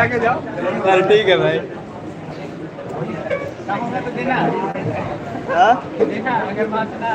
आगे जाओ। चल ठीक है भाई। हाँ? देखा अगर बात ना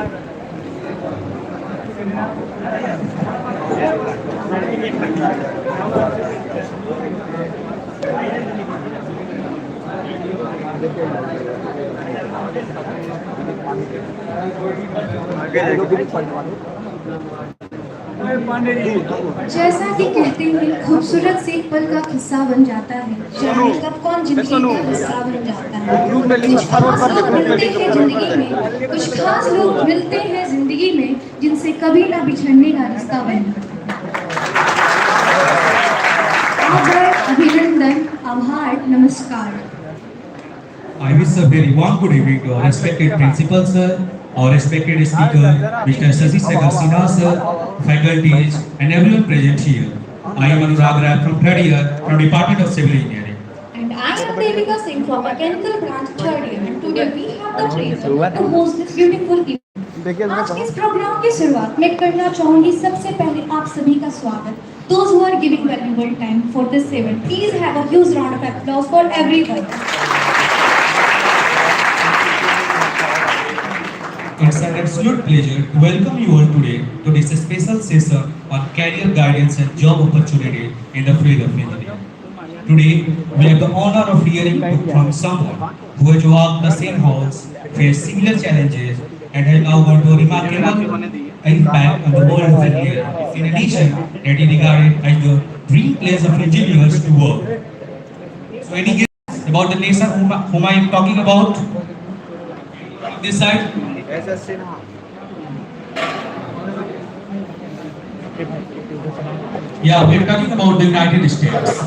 जैसा कि कहते हैं खूबसूरत से एक पल का किस्सा बन जाता है, जाने कब कौन जिंदगी का हिस्सा बन जाता है। कुछ खास लोग मिलते हैं जिंदगी में, कुछ खास लोग मिलते हैं जिंदगी में जिनसे कभी ना बिछड़ने का रिश्ता बन जाता है। आभार, अभिनंदन, आभार, नमस्कार। I wish a very warm good evening to our respected principal sir, our respected speaker, Mr. Sasi Sekhar Sinha sir, faculties and everyone present here. I am Anurag Rai from third year from Department of Civil Engineering. And I am Devika Singh from Mechanical Branch third year, and today we have the pleasure to host this beautiful event. आज के इस programme की शुरुआत मैं करना चाहूंगी सबसे पहले आप सभी का स्वागत। Those who are giving valuable time for this event, please have a huge round of applause for everyone. It's an absolute pleasure to welcome you all today to this special session on career guidance and job opportunity in the field of engineering. Today, we have the honor of hearing from someone who has walked the same halls, faced similar challenges, and has now got a remarkable impact on the world of engineering. In addition, that is regarded as the dream place of engineers to work. So, any guess about the nation whom I am talking about? This side. Yeah, we are talking about the United States,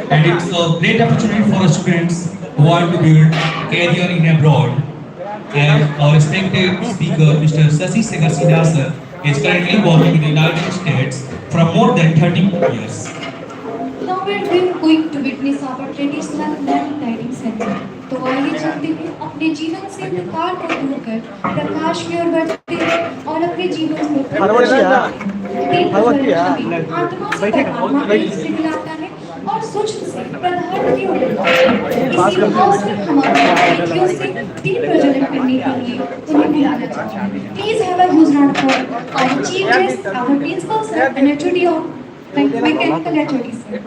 and it's a great opportunity for students who want to build career in abroad. And our respected speaker, Mr. Sasi Sekhar Sinha sir, is currently working in the United States for more than 30 years. Now we are going to witness our traditional land guiding center. तो आइए चलते हैं अपने जीवन से अंधकार को दूर कर प्रकाश की ओर बढ़ते हैं और अपने जीवन में आत्मा से परमात्मा से मिलाता है और सूक्ष्म से पदार्थ की ओर इसी भाव से हमारे बेटियों से तीन प्रजनन करने के लिए उन्हें बुलाना चाहिए। Please have a huge round for our chief guest, our principal sir, and HOD of mechanical HOD sir.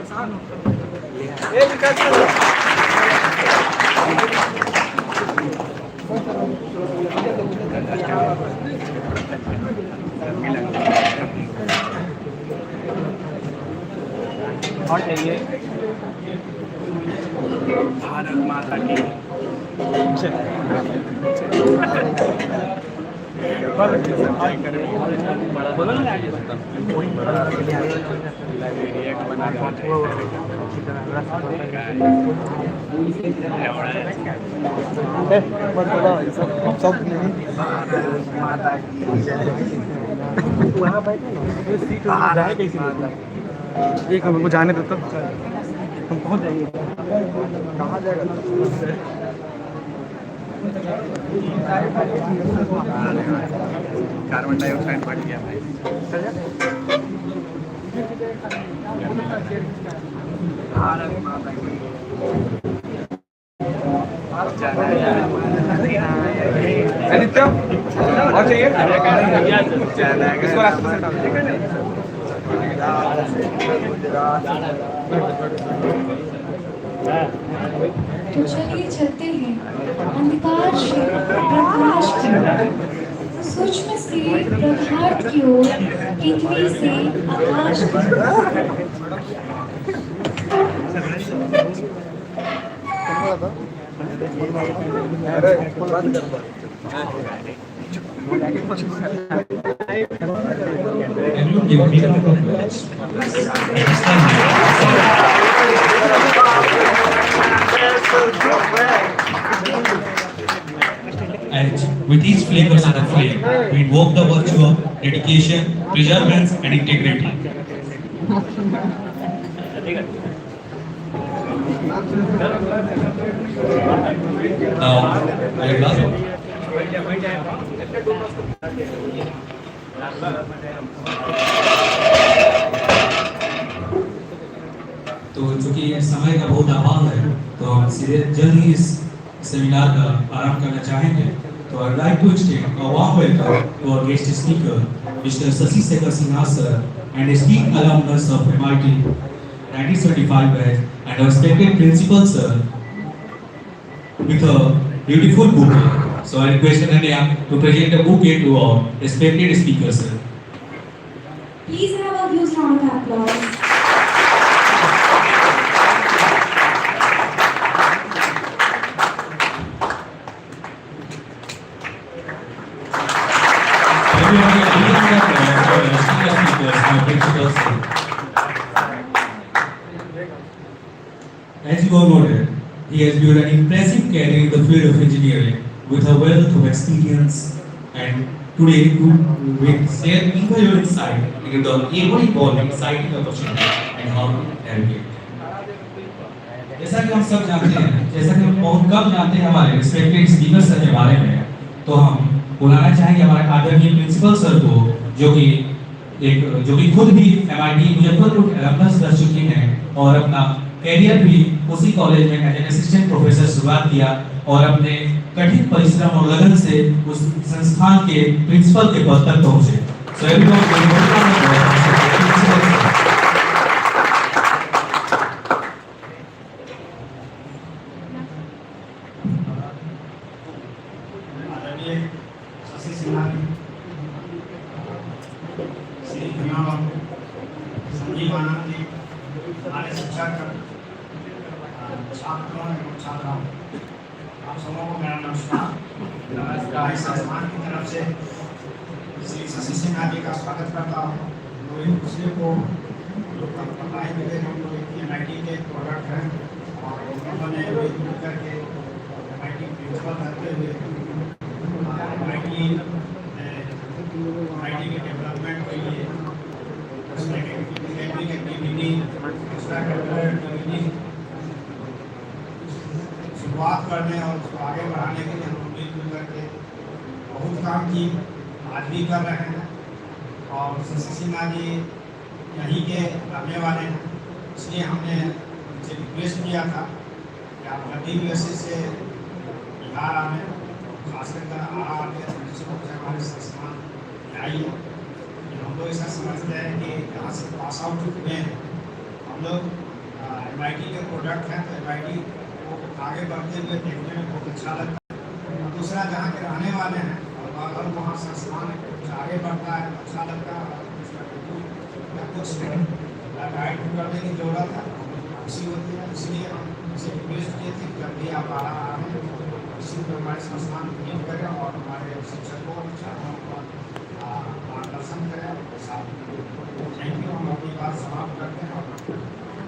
और चाहिए भारत माता की बोलो ना आगे वहाँ बैठे सीट है कैसी एक हमको जाने दो तब हम पहुँच जाएंगे। कहाँ जाएगा कार्बन डाइऑक्साइड बढ़ गया भाई। भारत माता की आदित्य और चाहिए किसको रास्ते से डाल तो चलिए चलते हैं अंधकार से प्रकाश की ओर, सूक्ष्म से पदार्थ की ओर, पृथ्वी से आकाश की Everyone give a big round of applause. And with each flavors of the flame, we invoke the virtue of dedication, perseverance, and integrity. Now, I will ask. तो चूंकि समय का बहुत अभाव है तो हम सीधे जल्द ही इस सेमिनार का आरंभ करना चाहेंगे। तो I like to extend a warm welcome to our guest speaker mister Shashi Shekhar Sinha sir and esteemed alumnus of MIT 1975 batch and our respected principal sir with a beautiful bouquet. So I request Ananya to present a bouquet to our respected speaker sir. Please have a huge round of applause. As you all noted, he has built an impressive career in the field of engineering with a wealth of experience, and today will share invaluable insight into the ever-evolving exciting opportunity and how to navigate. जैसा कि हम सब जानते हैं, जैसा कि हम बहुत कम जानते हैं हमारे रिस्पेक्टेड स्पीकर सर के बारे में, तो हम बुलाना चाहेंगे हमारे आदरणीय प्रिंसिपल सर को, जो कि खुद भी MIT मुजफ्फरपुर एलमनस रह चुके हैं और अपना कैरियर भी उसी कॉलेज में एज एन असिस्टेंट प्रोफेसर शुरुआत किया और अपने कठिन परिश्रम और लगन से उस संस्थान के प्रिंसिपल के पद तक पहुंचे। सो एवरीवन शशि सिन्हा श्री खन्ना बाबू, संजीव आनंद जी, हमारे शिक्षक, छात्रों एवं छात्राओं, आप सबों को मेरा नमस्कार। इस संस्थान की तरफ से श्री शशि सिन्हा जी का स्वागत करता हूँ। वो एक दूसरे को लोग पता ही मिले, हम लोग MIT के प्रोडक्ट हैं और उन्होंने मिल करके MIT प्रिंसिपल रहते हुए MIT के डेवलपमेंट के लिए शुरुआत करने और उसको आगे बढ़ाने के लिए हम लोग मिलजुल करके बहुत काम की, आज भी कर रहे हैं। और शशि सिन्हा जी यहीं के रहने वाले हैं, इसलिए हमने उनसे रिक्वेस्ट किया था कि आप कभी भी ऐसे से बिहार आने, खासकर हमारे संस्थान में आइए। हम लोग ऐसा समझते हैं कि यहाँ से पास आउट हुए हैं, हम लोग MIT के प्रोडक्ट हैं, तो MIT को आगे बढ़ते हुए देखने में बहुत अच्छा लगता है। और दूसरा, जहाँ के रहने वाले हैं और अगर वहाँ संस्थान कुछ आगे बढ़ता है तो अच्छा लगता है, कुछ गाइड करने की जरूरत है, खुशी होती है। इसलिए हम उनसे रिक्वेस्ट किए थे कि जब भी आप आ रहा है इसी को हमारे संस्थान में करें और हमारे शिक्षकों और छात्रों को मार्गदर्शन करें। Thank you. हम अपनी बात समाप्त करते हैं।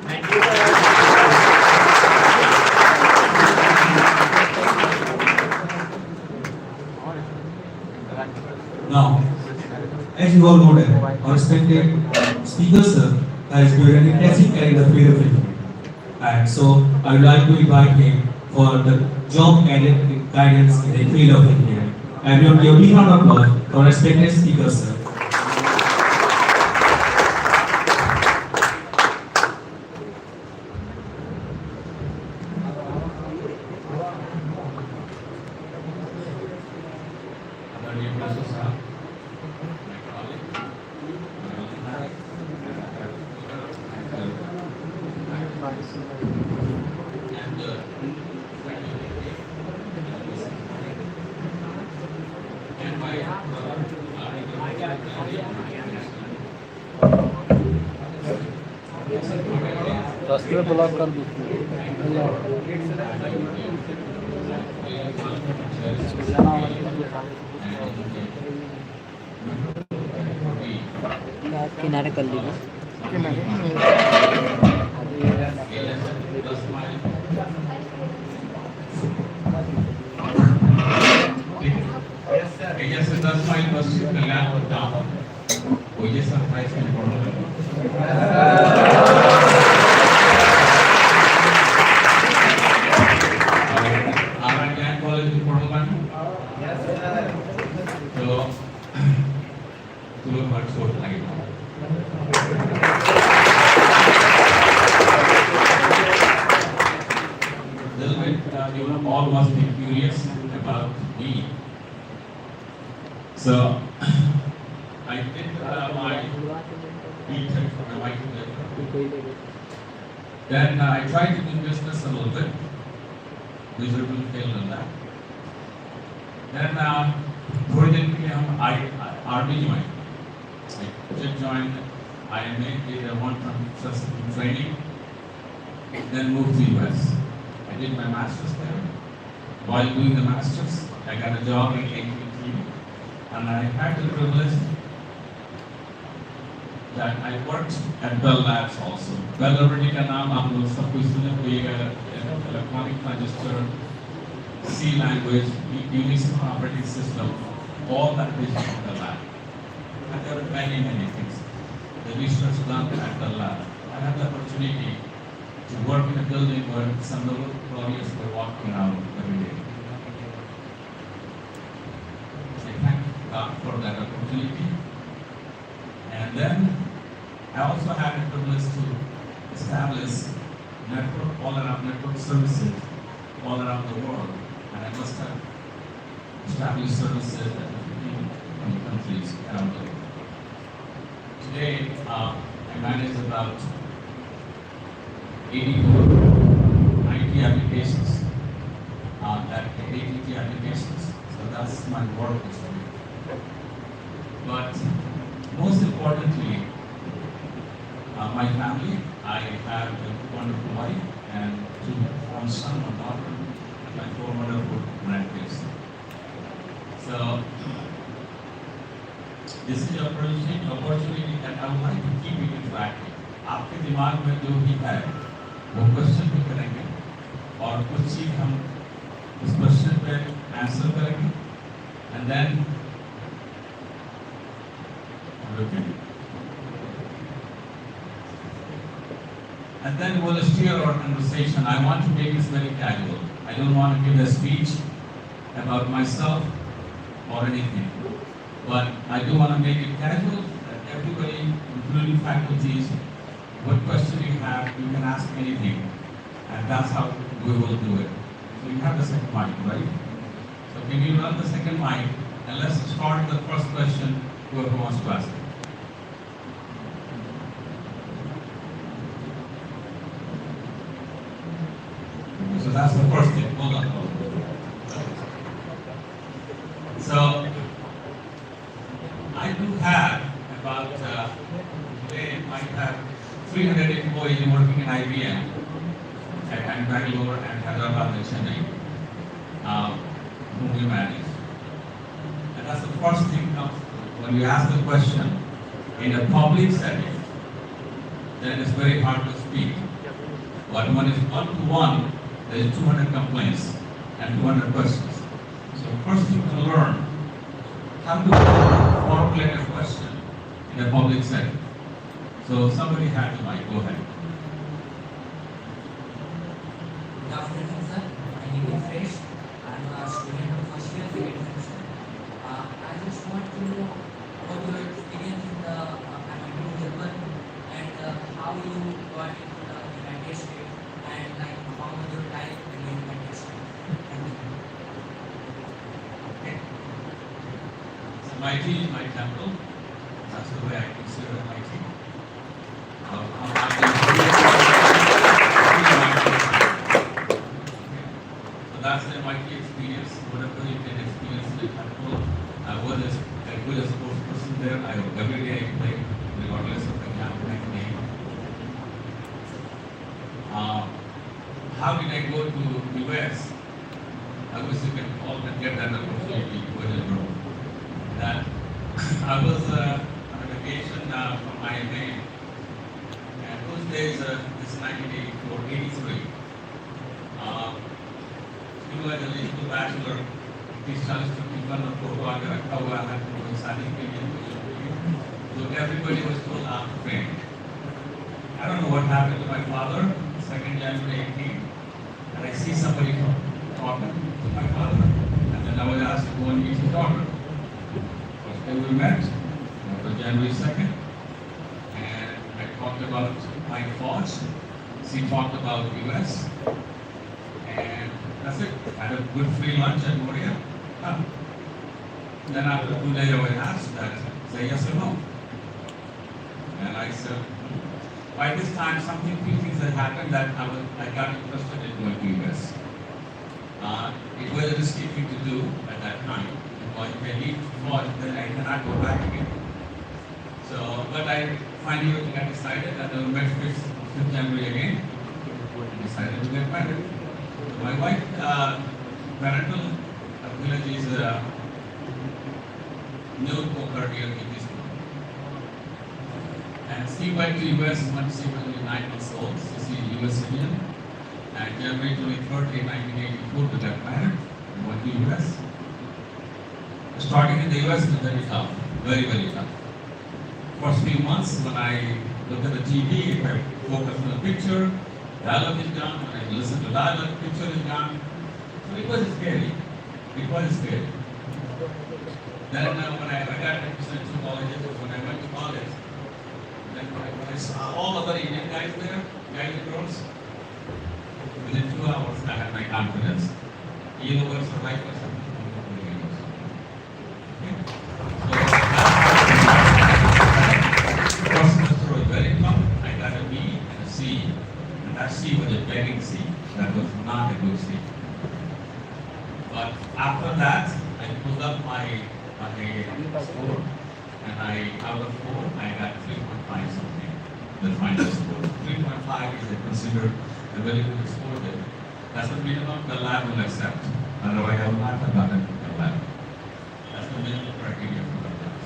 Thank you. Now, as you all know that our respected speaker sir has built an impressive career in the field of engineering, and so I would like to invite him for the job guidance in the field of engineering. Everyone give a big round of applause for our respected speaker sir. रास्ते block कर दो। किनारे कर लीजिए। Yes, that's my first Kalyan down. Oh, yes, surprise me for our Kalyan college in Portland. Yes, sir. So, to look much so like you all must be curious about me. So, I did my BTech from MIT. Then I tried to do business a little bit. Miserable failed on that. Then, थोड़ी दिन के लिए हम army join, जब join IMA, did a one-month training, then moved to US. I did my master's there. While doing the master's, I got a job in AT&T, and I had the privilege that I worked at Bell Labs also. Bell already का नाम आप लोग सब कुछ सुने होंगे, electronic register, C language, Unix operating system, all that is in the lab. And there are many things. The research done at the lab. I had the opportunity to work in a building where some little employees were walking around every day. So I thank God for that opportunity. And then I also had the privilege to establish network services all around the world. And I must have established services at 15 countries around the world. Today, I manage about 80 to 90 applications, that AT&T applications. So that's my work history. But most importantly, my family. I have a wonderful wife and one son, one daughter, and my 4 wonderful grandkids. So this is an opportunity that I would like to keep it interactive. आपके दिमाग में जो भी है वो question भी करेंगे और कुछ चीज हम उस क्वेश्चन पे आंसर करेंगे and then we'll steer our conversation. I want to make this very casual. I don't want to give a speech about myself or anything. But I do want to make it casual that everybody, including faculties, what question you have, you can ask anything. And that's how we will do it. So you have the second mic, right? So can you run the second mic? And let's start with the first question, whoever wants to ask it. So that's the first thing. Hold on. So I do have about, today I have 300 employees working in IBM and Bangalore and Hyderabad and Chennai, whom we manage. And that's the first thing comes when you ask the question in a public setting, then it's very hard to speak. But when it's one-to-one, there's 200 complaints and 200 questions. So first you can learn how to formulate a question in a public setting. So somebody had the mic, go ahead. Good afternoon, sir. My name is Fresh. I'm a student of first year civil engineering. I just want to know about your experience in the MIT Durban and how you got into the United States and like how was your life in the United States. Thank you. Okay. So MIT is my temple. That's the way I consider MIT. So that's the MIT experience. Whatever you can experience in the temple, I was a good sports person there. Every day I play, regardless of the campaign name. How did I go to US? I wish you can all can get that opportunity when you grow. That I was on a vacation from IMA. And those days, this 1984, 83. You as a legal bachelor, these charges to people on photo agar rakha hua hai, to shadi ke liye, so everybody was told after training. I don't know what happened to my father, 2nd January 18, and I see somebody talking to my father, and then I was asked to go and meet his daughter. First day we met, that was January 2nd, and I talked about my thoughts. She talked about US, and That's it. Had a good free lunch at Moria. Done. Then after 2 days, I was asked that, say yes or no. And I said, by this time, few things had happened that I got interested in going to US. It was a risky thing to do at that time, because if I leave for it, then I cannot go back again. So, but I finally got decided, and I met 5th January again, and decided to get married. My wife, parental village is New Pokhara in this. And she went to US when she was 9 months old. She's a US citizen. And January 23rd, 1984, we got married and went to US. Starting in the US is very tough, very, very tough. First few months when I look at the TV, I focus on the picture, dialogue is gone. When I listen to dialogue, picture is gone. So it was scary. It was scary. Then when I got admission to colleges, when I went to college, then when I saw all other Indian guys there, guys and girls, within 2 hours I had my confidence. Universal life was so first semester was very tough. I got a B and a C. And that C was a begging C. That was not a good C. But after that, I pulled up my score, and out of 4, I got 3.5 something, the final score. 3.5 is considered a very good score there. That's the minimum the lab will accept. Otherwise, I will not have gotten the lab. That's the minimum criteria for the class.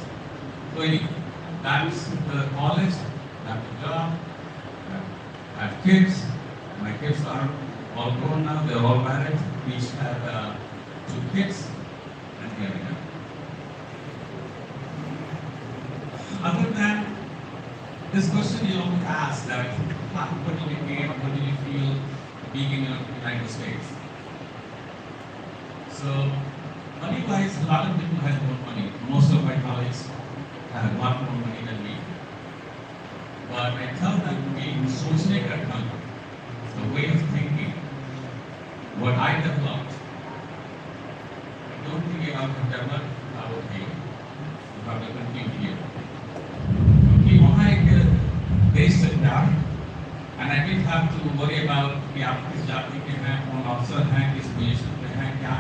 So anyway, that's the college, have a job, have kids. My kids are all grown now, they're all married. Each have 2 kids, and here we go. Other than this question, you always ask that what do you gain, what do you feel being in the United States? So, money-wise, a lot of people have more money. Most of my colleagues have a lot more money than me. But I tell them being socially accountant, the way of thinking, what I developed, I don't think I have developed our here. I have to continue here. वहाँ एक base set था, and I didn't have to worry about कि आप किस जाति के हैं, कौन अफसर हैं, किस पोजीशन पे हैं, क्या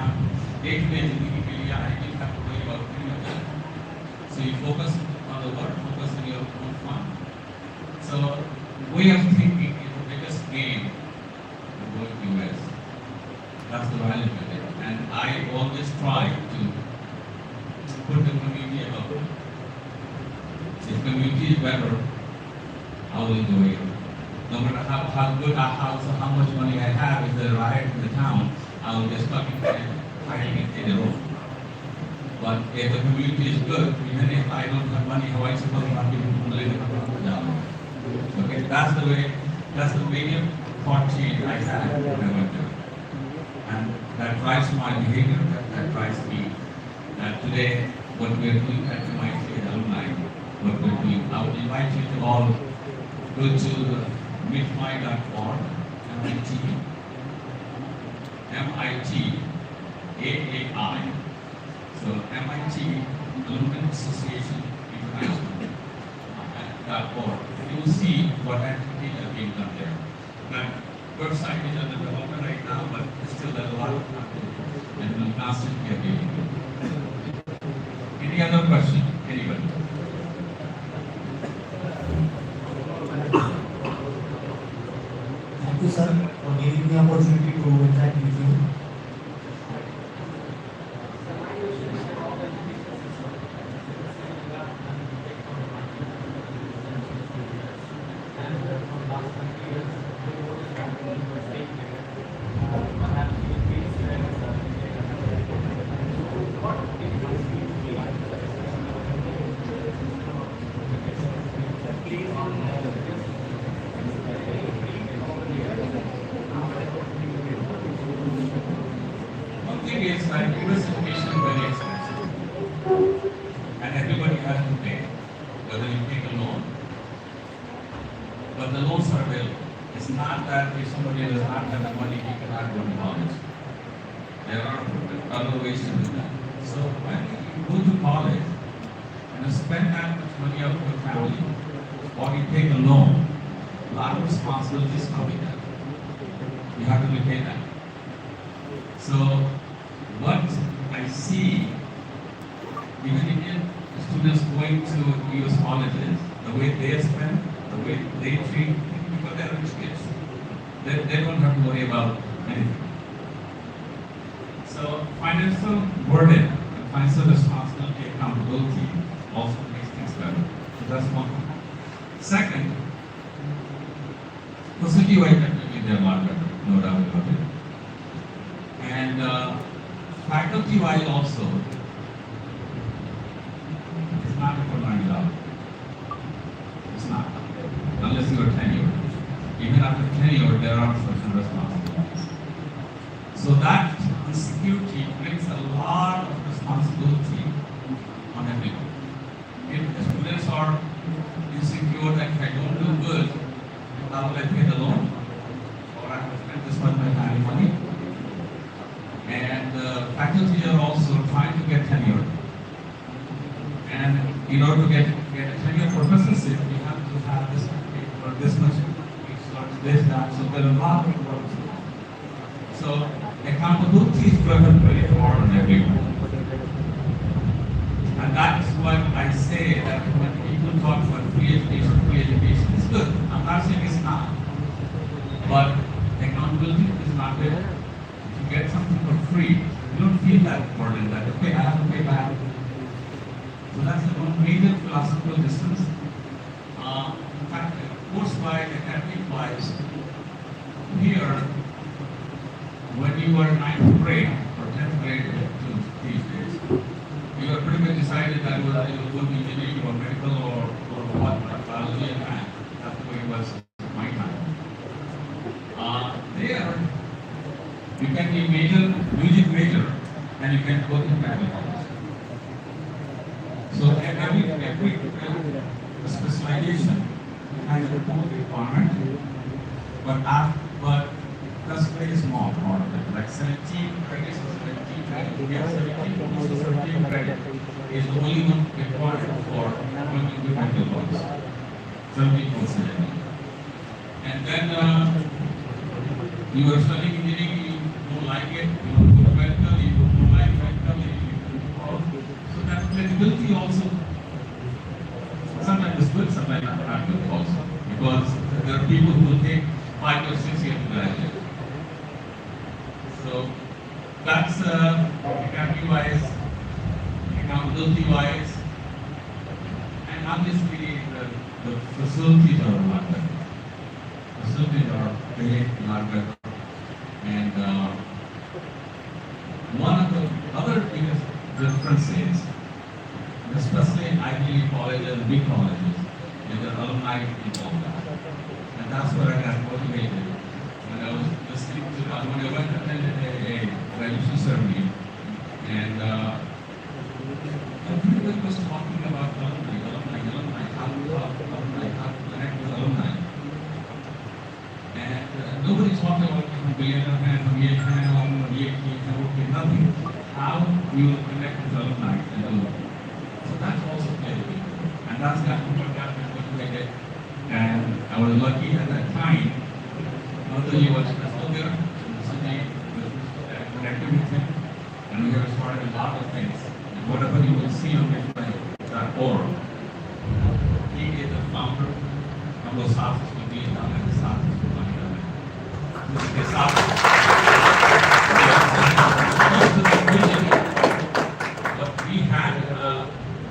एक में जिंदगी के लिए I didn't have to worry about any of that. So you focus on the work, focus on your own fun. So way of thinking is the biggest game in going to US. That's the value of it, and I always try to put the community above. If community is better, I will do it. No matter how good our house or how much money I have, if there's a riot in the town, I will get stuck in there fighting it in the room. But if the community is good, even if I don't have money, how I suppose I'm people to live in the town. Okay, that's the medium thought change I had when I went there. And that drives my behavior, that drives me. And today, what we are doing at MIT alumni, what we're doing, I would invite you to all go to mitmi.org, MIT, AAI. So MIT Alumni Association International.org. You will see what activities are being done there. That website is under development right now, but still there's a lot of activity and will constantly be available. Any other question? Anybody? Thank you, sir, for giving me the opportunity to interact with you. One thing is that US education is very expensive, and everybody has to pay, whether you take a loan, but the loans are available. It's not that if somebody does not have the money, he cannot go to college. There are other ways to do that. So when you go to college and you spend that much money out of your family, or you take a loan, a lot of responsibilities come with that. You have to repay that. So what I see, even Indian students going to US colleges, the way they spend, the way they treat, because they're rich kids, they don't have to worry about anything. So financial burden and financial responsibility, accountability also makes things better. So that's one thing. Second, facility-wise, definitely they're a lot better, no doubt about it. And faculty-wise also, it's not a full-time job. It's not, unless you are tenured. Even after tenure, there are certain responsibilities. So that insecurity brings a lot of responsibility on everyone. If the students are insecure that if I don't do good, how will I pay the loan? Or I have to spend this much my time and money. And faculty are also trying to get tenure. And in order to get a tenure professorship, you have to have this or this much this, that. So there are a lot of work. So accountability is driven very hard on everyone. And that's what I say that when people talk about free education is good. I'm not saying it's not. But accountability is not there. If you get something for free, you don't feel that burden that, okay, I have to pay back. So that's the one major philosophical distance. In fact, course-wise, academic-wise, here, when you were 9th grade or 10th grade to these days, you were pretty much decided that whether you would be engineering or medical or what, biology and math. That's the way it was my time. There, you can be music major, and you can go to academic. So every specialization has a own requirement, but that's very small part of it. Like 17 credits or 17 credits, we have 17 credits is the only one required for when you do medical course. 17 courses. And then you are studying engineering, you don't like it, you don't go to medical, you don't like medical, so that flexibility also sometimes is good, sometimes not good also. Because there are people who will take 5 or 6 years to graduate. So that's academy-wise, accountability-wise, and obviously the facilities are a lot better. Facilities are very lot better. And one of the other biggest differences, especially in Ivy League colleges and big colleges, is the alumni involved. And that's where I got motivated. When I was listening to, when I went to attend a graduation ceremony, and everybody was talking about alumni, how to connect with alumni. And nobody talked about billionaire man, nothing. How you connect with alumni and alumni. So that's also played a big role. And that's got me motivated. And I was lucky at that time. Not only was Crystal there, in the city, connected with him, and we have started a lot of things. And whatever you will see on website.org, he is the founder of those houses to be down at the south of the south. What we had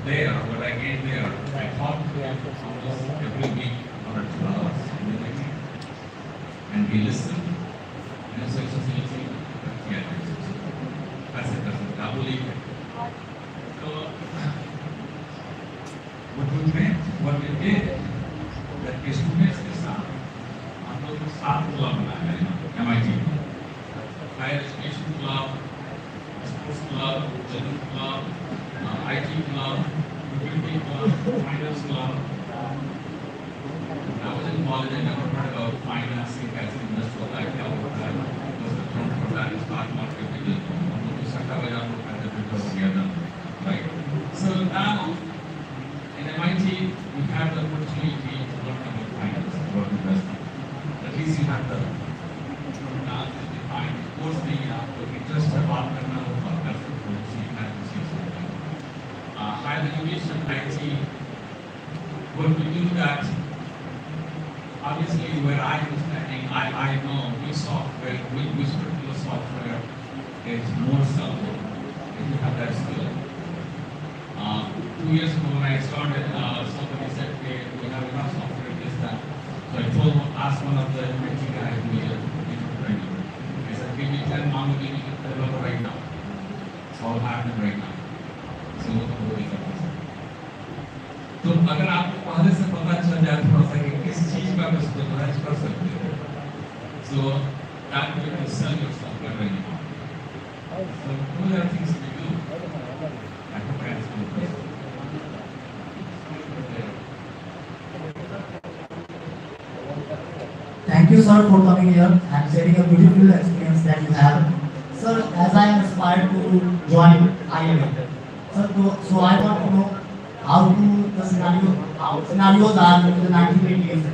there, what I gained there, I talked to him almost every week or 2 hours in the evening. And we listened, and it's a facility, yeah, that's it, I believe it. So, what we did, that the students is हम लोग 7 club बनाए हैं MIT, higher education club, sports club, children's club, IT club, community club, finance club. I was in college, I never heard about financing as an industrial life. That was the term for that in stock market. IT, what we do that, obviously where I am standing, I know which software, which particular software is more sellable if you have that skill. 2 years ago when I started, somebody said, hey, we have enough software, this, that. So I asked one of the MIT guys who is a training. I said, give me 10 MongoDB developer right now. It's all happening right now. So वो भी करते हैं। तो अगर आपको पहले से पता चल जाए थोड़ा सा कि किस चीज का आप स्पेशलाइज कर सकते हो, so that way you sell your software very well. So those are things we do. I hope I answered your question. Thank you, sir, for coming here and sharing a beautiful experience that you have. Sir, as I am aspired to join IIM, sir, so I want to know how scenarios are in the 1980s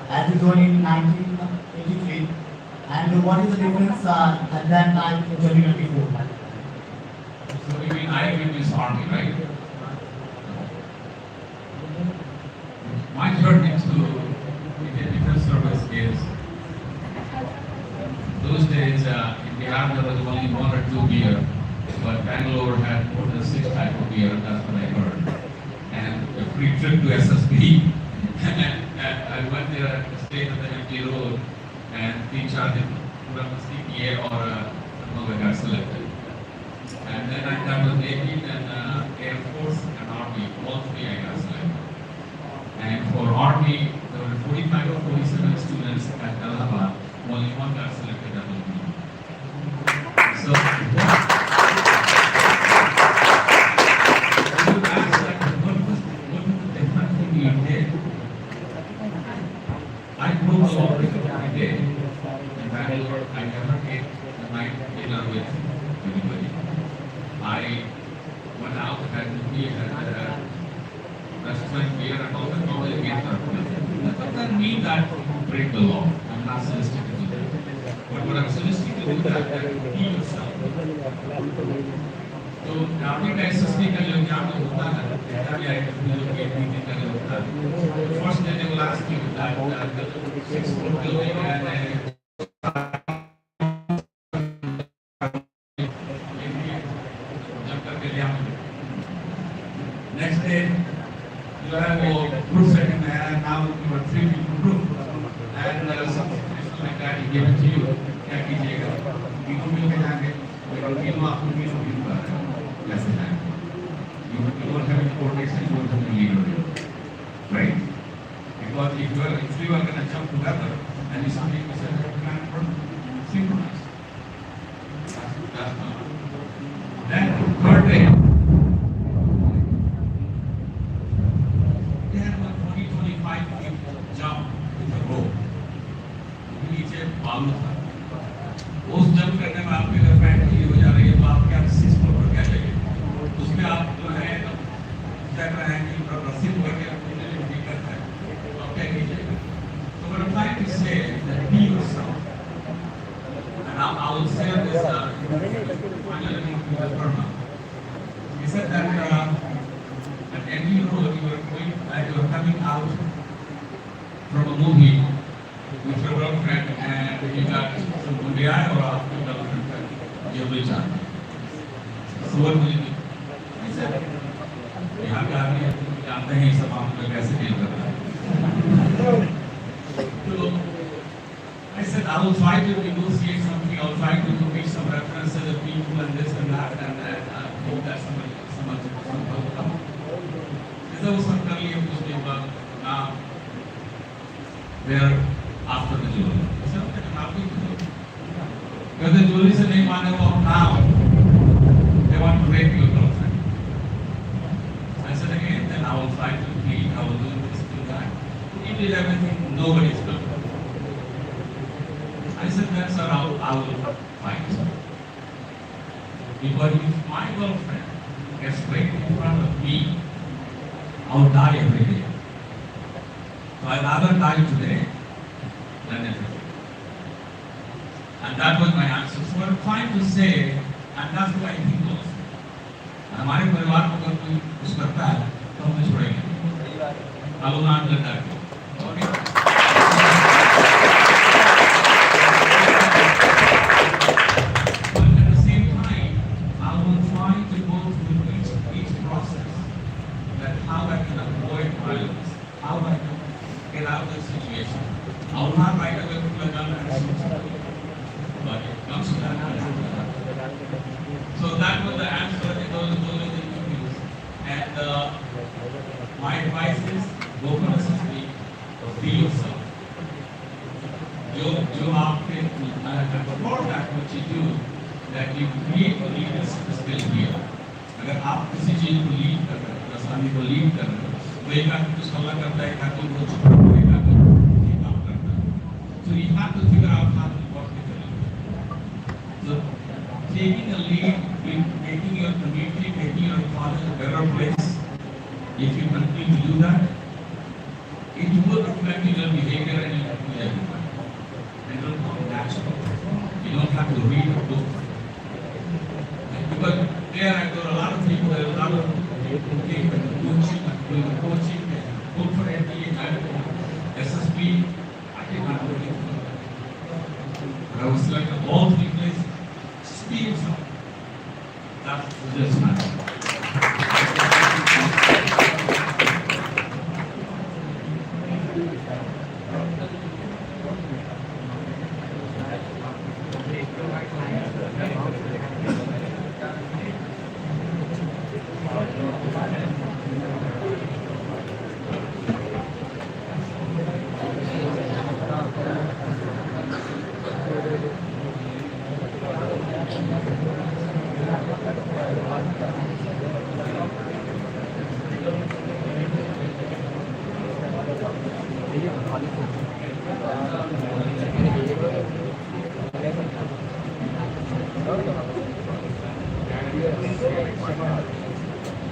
as you joined in 1983, and what is the difference at that time in 2024? So you mean IIM is army, right? My journey to Indian Defense Service is, those days in Bihar there was only 1 or 2 beer, but Bangalore had more than 6 types of beer, that's what I heard. And a free trip to SSB. And I went there, stayed at the empty road, and 3-4 दिन पूरा मस्ती किए और I got selected. And then I was Navy and Air Force and Army, all 3 I got selected. And for Army, there were 45 or 47 students at Allahabad, only 1 got selected, that was me. So, you ask like, what was the different thing you did? I broke the law every day. In Bangalore, I never ate the night dinner with anybody. I went out, had movie, had restaurant beer, and all that normally get that doesn't mean that you break the law. I'm not suggesting to do that. But what I'm suggesting to do that be yourself. तो आपने का SSB का जो exam होता है, exam या interview जो PhD का जो होता है, first day they will ask you that 6 foot building and jump करके ले आओ. Next day you have a group setting and now you are 3 people group and something like that he gave it to you. क्या कीजिएगा? तीनों मिलके जाएंगे, तीनों आपको तीनों मिलकर कैसे जाएंगे? You don't have any coordination, you don't have any leader, right? Because if you are going to jump together and you speak with a plan for synchronize. That's not. Then third day, they had about 20-25 people jump with a rope. नीचे बालू था. उस jump करने में आपके अगर pant ढीली हो जा रही है तो आप क्या 6 फुट पर क्या चाहिए? उसमें आप जो है चल रहे हैं कि रस्सी पकड़ के अपने लिए दिक्कत है, तो आप क्या कीजिएगा? So what I'm trying to say is that be yourself. And I will say this finally to the Burma. He said that at any road you are coming out from a movie with your girlfriend and you got some good eye or after your girlfriend, you will jump. So what will you do? I said, यहाँ पे आदमी जानते हैं इस मामले में कैसे deal करना है. So I said, I will try to negotiate something. I will try to make some references of people and this and that, and I hope that somebody will come. ऐसा वो सब कर लिए कुछ दिन बाद now where after the jewelry. सब तक आप ही तो कहते jewelry से नहीं माने वो now they want to rape your girlfriend. I said again, then I will try to plead. I will do this, do that. He did everything. Nobody is good. I said, then sir, I will fight. Because if my girlfriend gets raped in front of me, I will die every day. So I'd rather die today than never. And that was my answer. So what I'm trying to say, and that's why he goes. हमारे परिवार को अगर कोई कुछ करता है तो हमने छोड़ेंगे। I will not let that go. Okay? But at the same time, I will try to go through each process that how I can avoid violence, how I can get out of the situation. I will not right away put my gun and shoot somebody. But it comes to that. So that was the answer. Those are the interviews. And my advice is go for necessity, be yourself. जो आपके for that what you do, that you create a leadership skill here. अगर आप किसी चीज को lead कर रहे हो, आसानी को लीड कर रहे हो, तो एक आदमी कुछ हल्ला करता है, एक आदमी कुछ एक आदमी ये काम करता है. So you have to figure out how to work with it. So taking a lead, making your community, making your college a better place. If you continue to do that, it will reflect in your behavior and your everyone. And it will come natural. You don't have to read a book. Because there I got a lot of people, there are a lot of people doing coaching, book for MBA, SSP. I did not do it. But I was selected all three places. Just be yourself. That's just matter.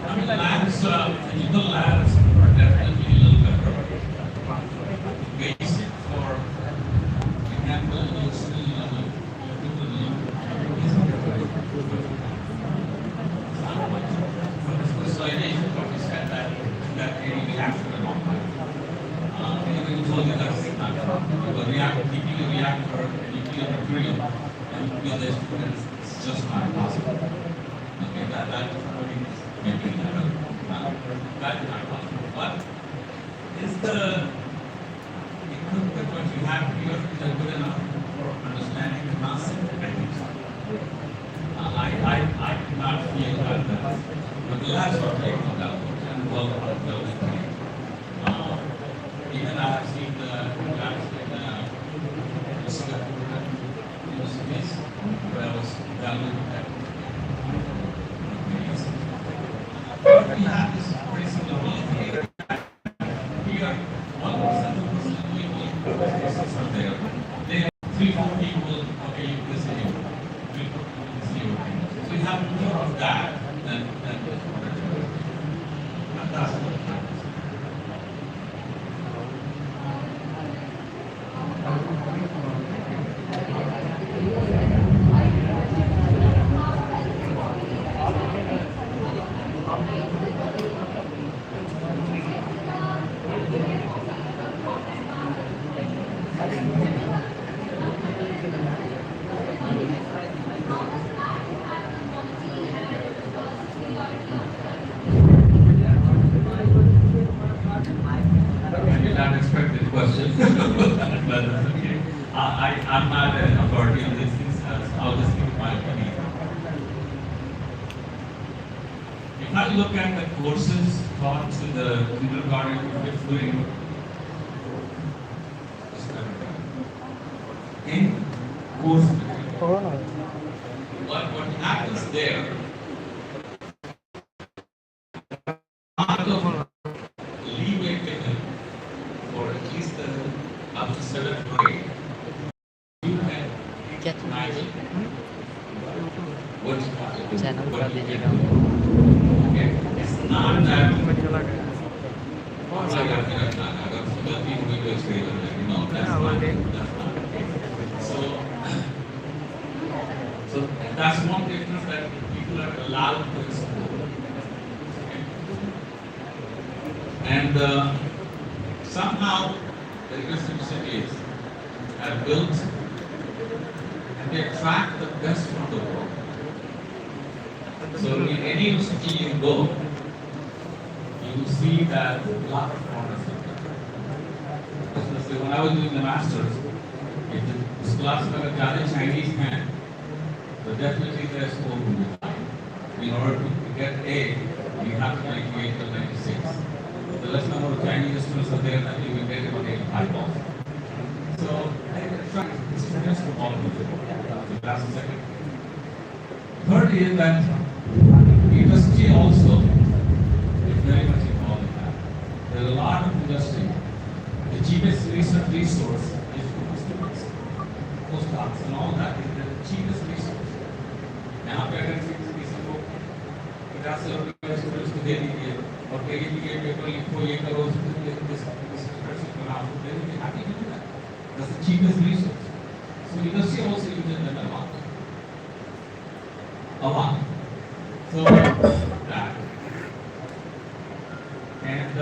I mean, labs, digital labs are definitely a little better. Basic for example, you see, for this consolidation, what we said that any reaction at all time. Anybody told you that's not because keeping a reactor, nuclear material, and nuclear students, it's just not possible. Okay, that making that up. That is not possible. But is the equipment what you have here is that good enough for understanding the concept? I think so. I cannot feel that. But the labs are taking on that and well building. Even I have seen the labs in Singapore in the space where I was evaluating that. We have this very similar here. Here, 1% of the people are there. They have 3-4 people, okay, this is you. 3-4 people, this is you. So you have more of that than this. And that's what happens. Unexpected question, but that's okay. I'm not an authority on these things. I'll just give my opinion. If I look at the courses taught in the kindergarten to fifth grade, in course material, what happens there, part of leeway given for at least up to 7th grade, you can imagine what you can do. Okay? It's not that so that's one difference that people are allowed to explore. Okay? And somehow the universities have built and they attract the best from the world. So in any university you go, you will see that a lot of foreigners are there. Especially when I was doing the masters, if the class में अगर ज़्यादा Chinese हैं, तो definitely their score will be high. In order to get A, you have to 98 to 96. The less number of Chinese students are there, then you will get about 85 also. So I attract students from all over the world. So that's the second. Third is that industry also is very much involved in that. There are a lot of industry. The cheapest research resource is for students. Postdocs and all that is the cheapest resource. यहाँ पे अगर किसी को 50 रुपये students को दे दीजिए और कहिए कि ये पेपर लिखो ये करो this spreadsheet बनाओ, they will be happy to do that. That's the cheapest resource. So industry also uses that a lot. A lot. So that. And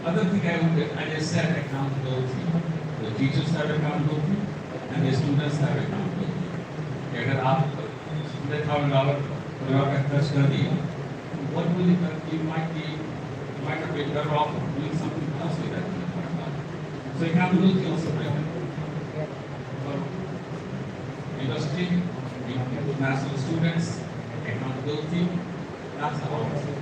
other thing I would, as I said, accountability. The teachers have accountability and the students have accountability. अगर आप $100,000 पूरा खर्च कर दिया, what will you might have been better off doing something else with that $100,000. So accountability also brings it. For industry, national students, accountability, that's how I see it.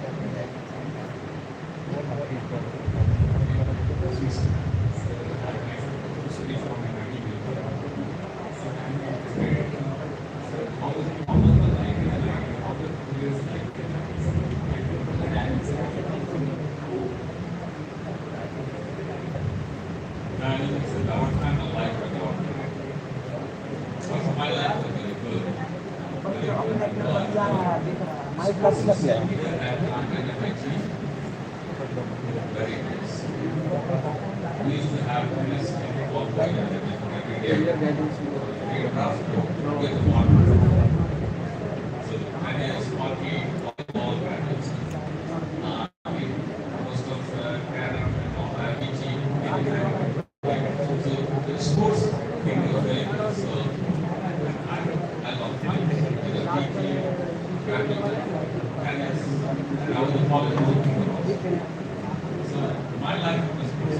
Very nice. We used to have tennis and ball playing every day. Very rough with water. So the tennis, hockey, volleyball, badminton. Most of carom and all that, beaching, so the sports thing was very good. So I love it. Badminton, tennis, and I was a volleyball team. So my life was very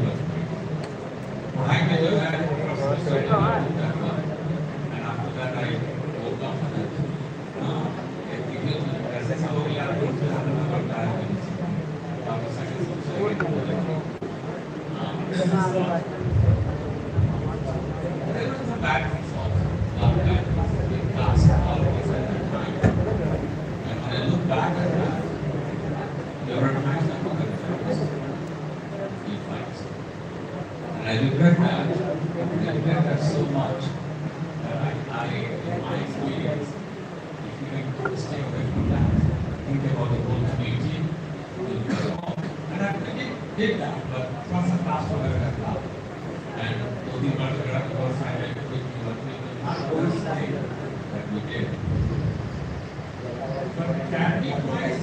good. I never had a professor that one. And after that I woke up and as I saw we are going to have another diabetes. After second semester I get to there was a bad things also. A lot of bad things. In class, always at that time. And when I look back at that, there were times I could have fights. And I regret that. I regret that so much that in my experience, if you can stay away from that, think about the whole community, you'll be better off. And I did that, but from the past, I got out. And the other was I had to do the worst thing that we did. But that implies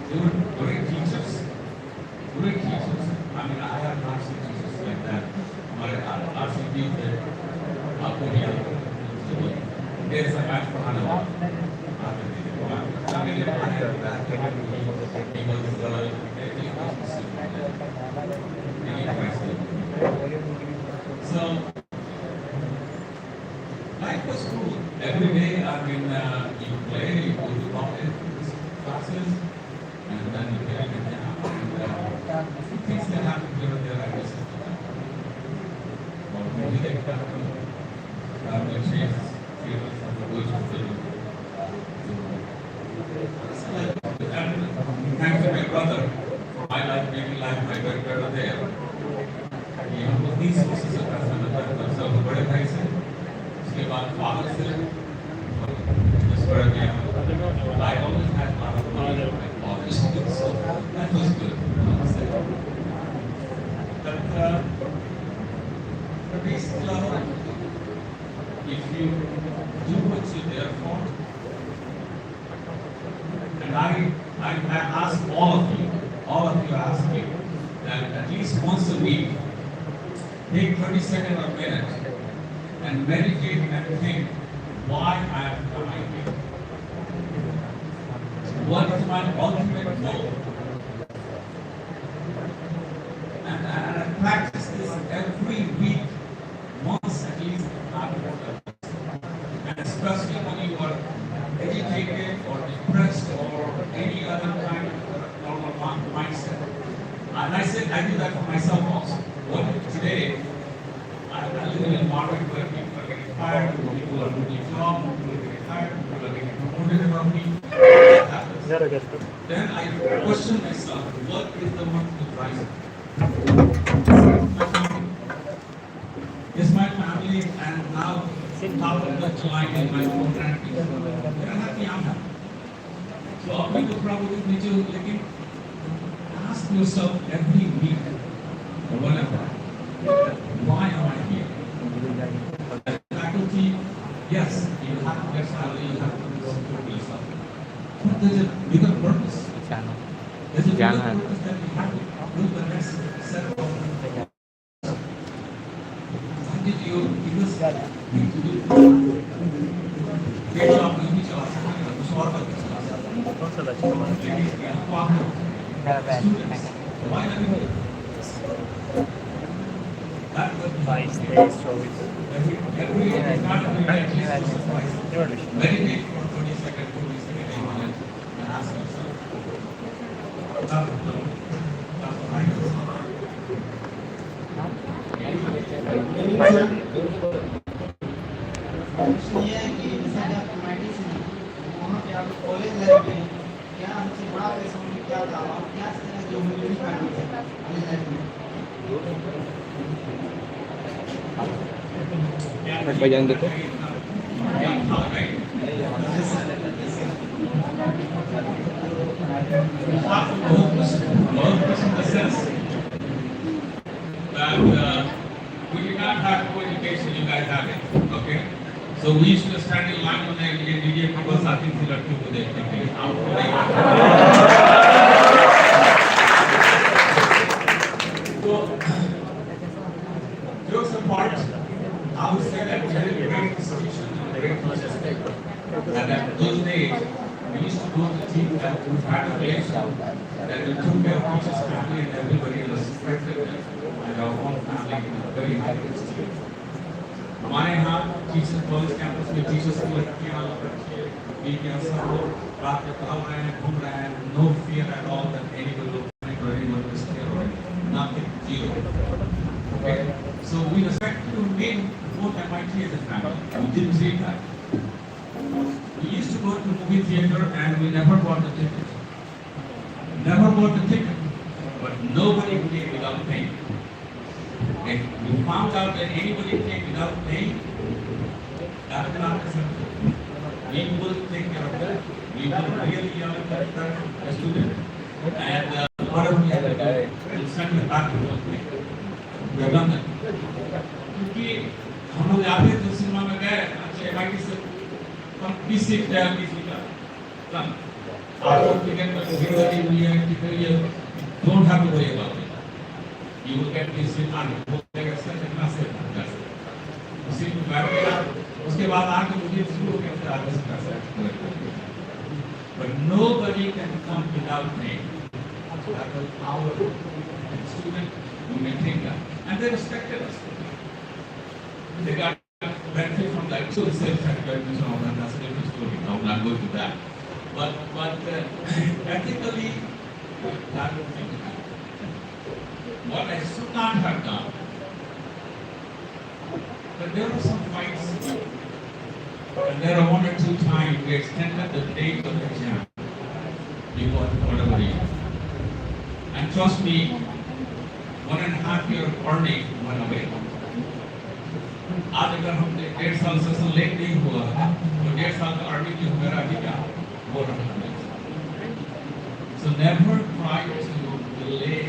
they were great teachers. Great teachers. I mean, I have not seen teachers like that. My RCT that there's a match for Hannah. I mean, I had that. He was so life was cool. Every day, I mean, you play, you go to classes, and then you get it down. Things that happen here and there, I guess. Or maybe they come to change feelings of the words of the thanks to my brother for my life, making life my better there. These sources of themselves बड़े भाई से उसके बाद father से just for example I always had a lot of money in my father so that was good but the basic level if you do what you're there for and I ask all of you 30 seconds or minute and meditate and think why I am coming here. What is my ultimate goal? And I practice this every week, once at least, not more than once. And especially when you are agitated or depressed or any other kind of normal mindset. And I said I do that for myself also. Today, I live in a environment where people are getting fired, people are losing jobs, people are getting hired, people are getting promoted around me. That happens. Then I question myself, what is the one to drive? Is my family and now half of the client in my own country. They're happy, I'm happy. So आपने तो probably मुझे लेकिन ask yourself every week or whatever, why am I here? As a faculty, yes, you have to get salary, you have to support yourself. But there's a bigger purpose. There's a bigger purpose that you have to do the next set of did you because ये जो आप नहीं चला सकते हैं कुछ और करके चला सकते हैं कौन सा लक्ष्य लेकिन आपको why not do it? That was every meditate for 20 seconds, 20 seconds, and ask yourself. That's what I do. ये है कि जैसा कि आपको मैटिस है वहाँ पे आप कॉलेज लाइफ में क्या हमसे बड़ा पैसा में क्या था आप क्या चीज़ जो मुझे नहीं पानी है कॉलेज लाइफ में बजान देते We did not have co-education, you guys have it, okay? So we used to stand in line on the NDA because I think they are too good at So, jokes apart, I would say that we had a great institution and a great teachers. And at those days, we used to go to teach that we had a place that we took care of teachers' family and everybody respected them. And our own family in a very high institution. हमारे यहाँ teachers college campus में teachers की लड़कियाँ बच्चे बीवियाँ सब लोग रात में टहल रहे हैं घूम रहे हैं no fear at all that anybody will panic or anyone will scare or nothing, zero. Okay, so we respect to remain both MIT as a family. We didn't say that. We used to go to the movie theater and we never bought the ticket. Never bought the ticket, but nobody came without paying. If we found out that anybody came without paying, that is not acceptable. We will take care of that. We will really yell at that student. And whatever we have to do, we'll send them back to work. We have done that. क्योंकि हम लोग आते थे cinema में गए अच्छे MIT से हम 20 सीट है 20 सीट का आपको टिकट में भीड़ लगी हुई है टिकट ये don't have to worry about it. You will get this in and उसके बाद आके मुझे शुरू हो गया but nobody can come without paying. That was our student who maintained that, and they respected us. They got benefit from that. So self-sacrifice and all that. That's a different story. I will not go to that. But ethically, that was thing. What I should not have done. But there were some fights, and there are one or two times we extended the date of the exam before whatever reason. And trust me, 1.5 year earning went away. आज अगर हमने 1.5 साल session late नहीं हुआ तो 1.5 साल का earning जो मेरा भी क्या वो रखना है. So never try to delay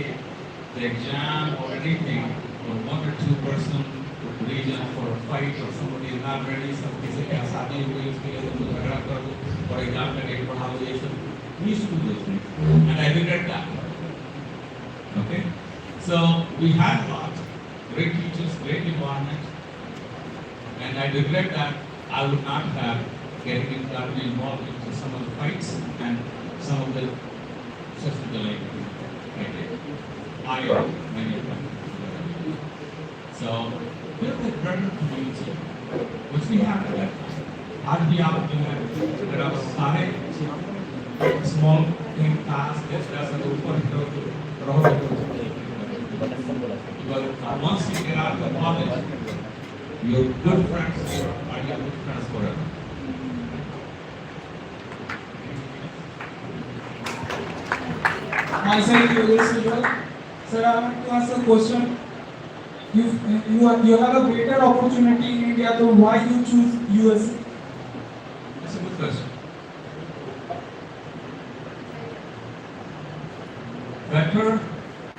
the exam or anything for 1 or 2% reason for a fight or somebody is not ready, some किसी के शादी हुई उसके लिए तो झगड़ा कर दो और एग्जाम का डेट बढ़ा दो ये सब. We used to do those things, and I regret that. Okay, so we had a lot, great teachers, great environment, and I regret that I would not have gotten involved in some of the fights and some of the social delays I did. Many of them. So, build a better community, which we have to. आज भी आप जो है अगर आप सारे small thing tasks जैसे ऊपर रहो because once you get out of college, your good friends are your good friends forever. Myself, Yogesh Silva. Sir, I want to ask a question. You have a greater opportunity in India, so why you choose US? That's a good question. Better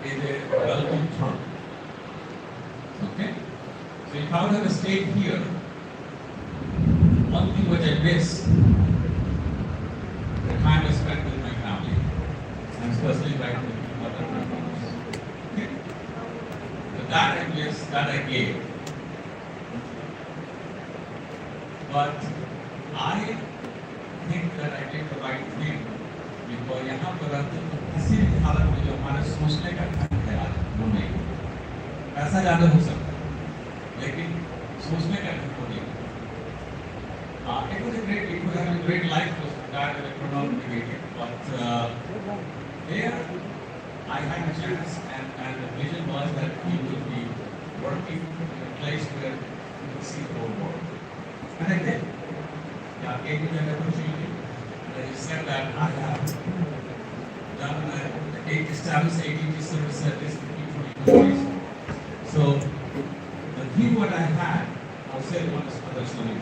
is a relative term. Okay? So if I would have stayed here, one thing which I miss, the time I spent with my family, and especially back with my mother and brothers. Okay? So that I miss, that I gave. But I think that I did the right thing because यहाँ पर रहते तो किसी भी हालत में जो हमारे सोचने का ढंग है आज वो नहीं ऐसा ज़्यादा हो सकता है लेकिन सोचने का ढंग वो नहीं it was a great life was that I could not negate it but there I had a chance and the vision was that we would be working in a place where we could see the whole world and I did. Yeah, gave me that opportunity. And he said that I have done established ATT service at least 15-20 countries. So the view what I had, I would say one is professionally.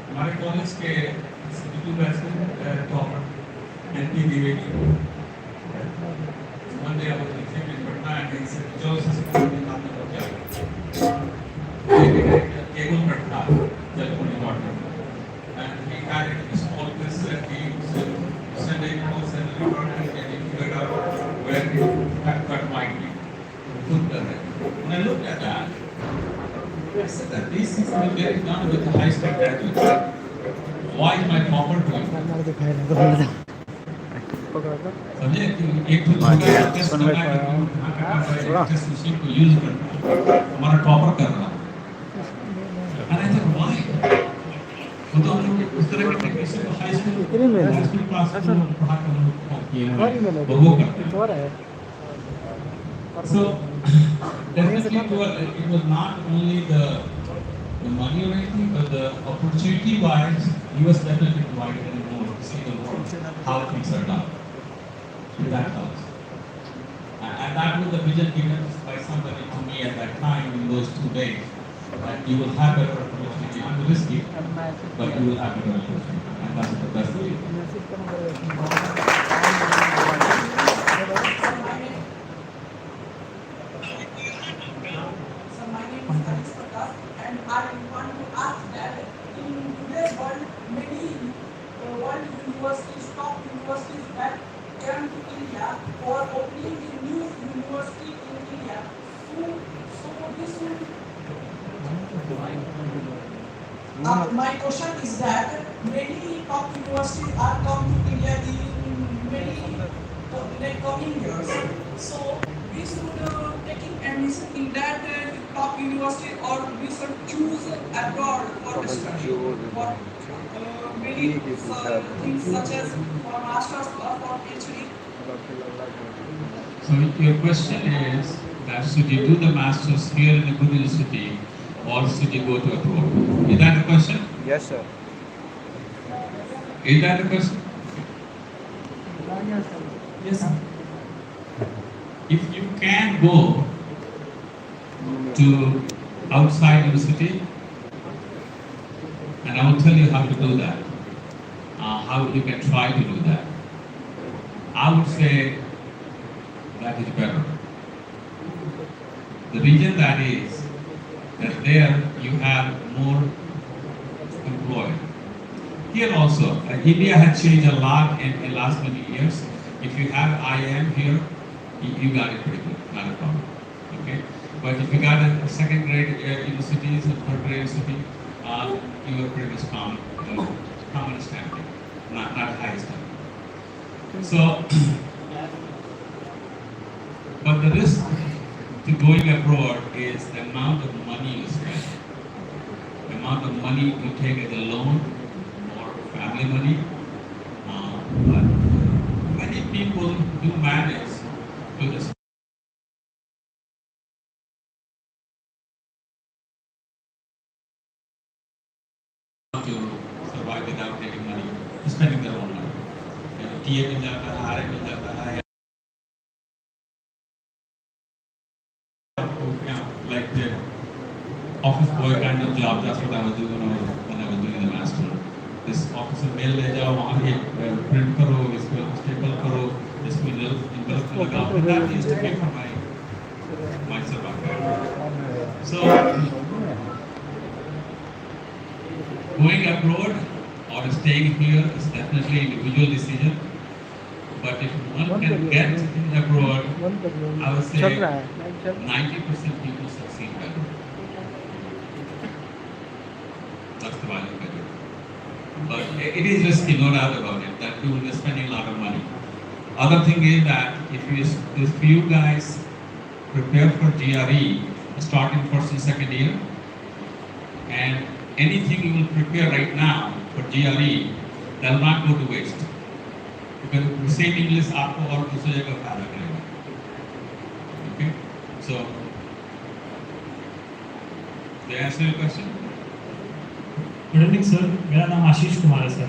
हमारे college के institute में topper NP Dwivedi. One day I was in Chennai in Patna and he said, Joseph, आपने तो क्या किया? Cable cut था telephone department. And he had it in small pieces and he used send a call, send a report and he figured out where the cut might be. When I looked at that, I said that these things will get done with the high school graduates. Why is my topper doing that? समझे कि एक तो छोटा test करना है test machine को use करना हमारा टॉपर कर रहा है and I thought why वो तो हम लोग उस तरह के टेक्नीशियन को हाई स्कूल क्लास में पढ़ा कर वो करते हैं so definitely it was not only the money or anything but the opportunity wise he was definitely provided in more to see the world how things are done with that house and that was the vision given by somebody to me at that time in those 2 days that you will have better opportunity and risky but you will have better opportunity and that's the best way. And I want to ask that in today's world, many world universities, top universities that come to India or opening a new university in India. So this will. My question is that many top universities are come to India in many coming years. So we should taking admission in that top university or we should choose abroad for the study for many things such as for masters or for PhD. So your question is that should you do the masters here in a good university or should you go to abroad? Is that the question? Yes, sir. Is that the question? Yes, sir. If you can go to outside university, and I will tell you how to do that, how you can try to do that. I would say that is better. The reason that is that there you have more employed. Here also, India has changed a lot in the last many years. If you have IIM here, you got it pretty good, not a problem. Okay. But if you got a second grade universities or third grade university, you are pretty much common standing, not high standing. So, but the risk to going abroad is the amount of money you spend, the amount of money you take as a loan or family money. But many people do manage to this. To survive without taking money, spending their own money. TA मिल जाता है, RA मिल जाता है. Like the office boy kind of job, that's what I was doing when I was doing the master. This officer mail ले जाओ, वहाँ ये print करो, इसको staple करो, इसको envelope में लगाओ. And that used to pay for my survival. So going abroad or staying here is definitely an individual decision. But if one can get abroad, I would say 90% people succeed better. That's the way I look at it. But it is risky, no doubt about it, that you will be spending a lot of money. Other thing is that if you guys prepare for GRE, starting first and second year, and anything you will prepare right now for GRE, that will not go to waste. Because the same English आपको और दूसरी जगह फायदा करेगा. Okay, so did I answer your question? Good evening sir, मेरा नाम आशीष कुमार है sir.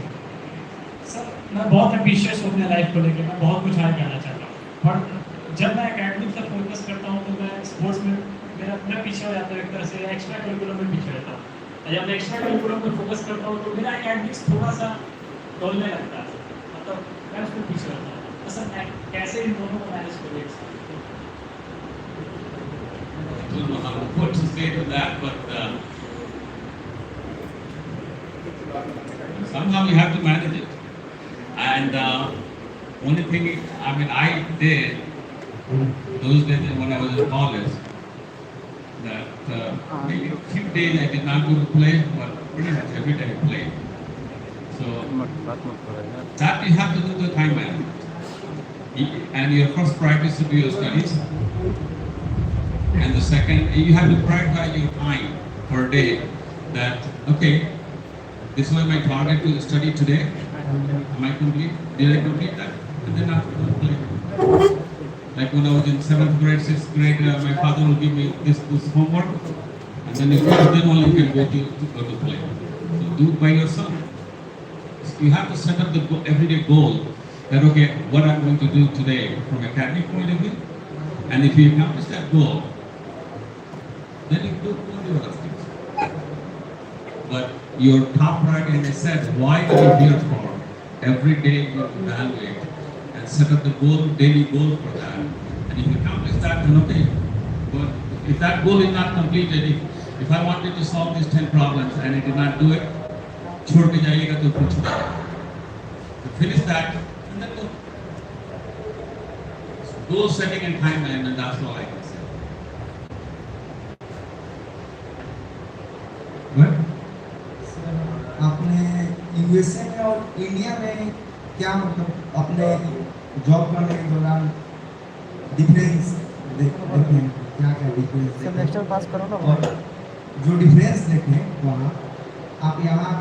Sir मैं बहुत एम्बिशियस हूँ अपने लाइफ को लेकर, मैं बहुत कुछ आगे करना चाहता हूँ, पर जब मैं एकेडमिक पर फोकस करता हूँ तो मैं स्पोर्ट्स में मैं पीछे हो जाता हूँ, एक तरह से एक्स्ट्रा करिकुलम में पीछे रहता हूँ. जब मैं एक्स्ट्रा करिकुलम पर फोकस करता हूँ तो मेरा एकेडमिक्स थोड़ा सा डोलने लगता है, मतलब मैं उसमें पीछे रहता हूँ. तो सर कैसे इन दोनों को मैनेज करें? I don't know what to say to that, but somehow you have to manage it. And only thing, I mean, I did those days when I was in college, that maybe a few days I did not go to play, but pretty much every day I played. So that you have to do the time management. And your first priority should be your studies. And the second, you have to prioritize your time per day. That, okay, this was my target to study today. Am I complete? Did I complete that? And then after that, play. Like when I was in 7th grade, 6th grade, my father would give me this homework. And then if you then only you can go to play. So do it by yourself. So you have to set up the everyday goal that, okay, what I'm going to do today from academic point of view. And if you accomplish that goal, then you do other things. But your top priority, as I said, why are you here for? Every day you evaluate and set up the goal, daily goal for that. And if you accomplish that, then okay. But if that goal is not completed, if I wanted to solve these 10 problems and I did not do it, छोड़ के जाइएगा तो कुछ to finish that and then go. So goal setting and time management, that's all I can say. What? आपने USA में और India में क्या मतलब अपने जॉब करने के दौरान डिफरेंस देखें, क्या क्या डिफरेंस देखें? सेमेस्टर पास करो ना. और जो डिफरेंस देखें वहाँ आप यहाँ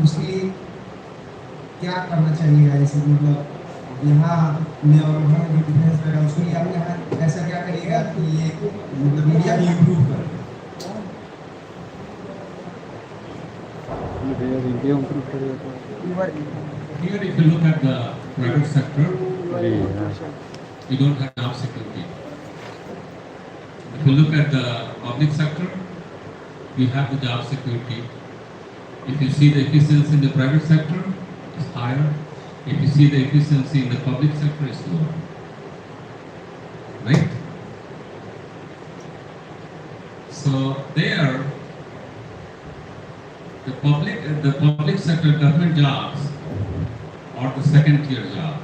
उसके लिए क्या करना चाहिए? ऐसे मतलब यहाँ में और वहाँ जो डिफरेंस रहेगा उसके लिए आप यहाँ ऐसा क्या करिएगा कि ये मतलब इंडिया में इम्प्रूव करें? Here, if you look at the private sector, you don't have job security. If you look at the public sector, you have the job security. If you see the efficiency in the private sector, it's higher. If you see the efficiency in the public sector, it's lower. Right? So there, the public sector government jobs are the second tier job.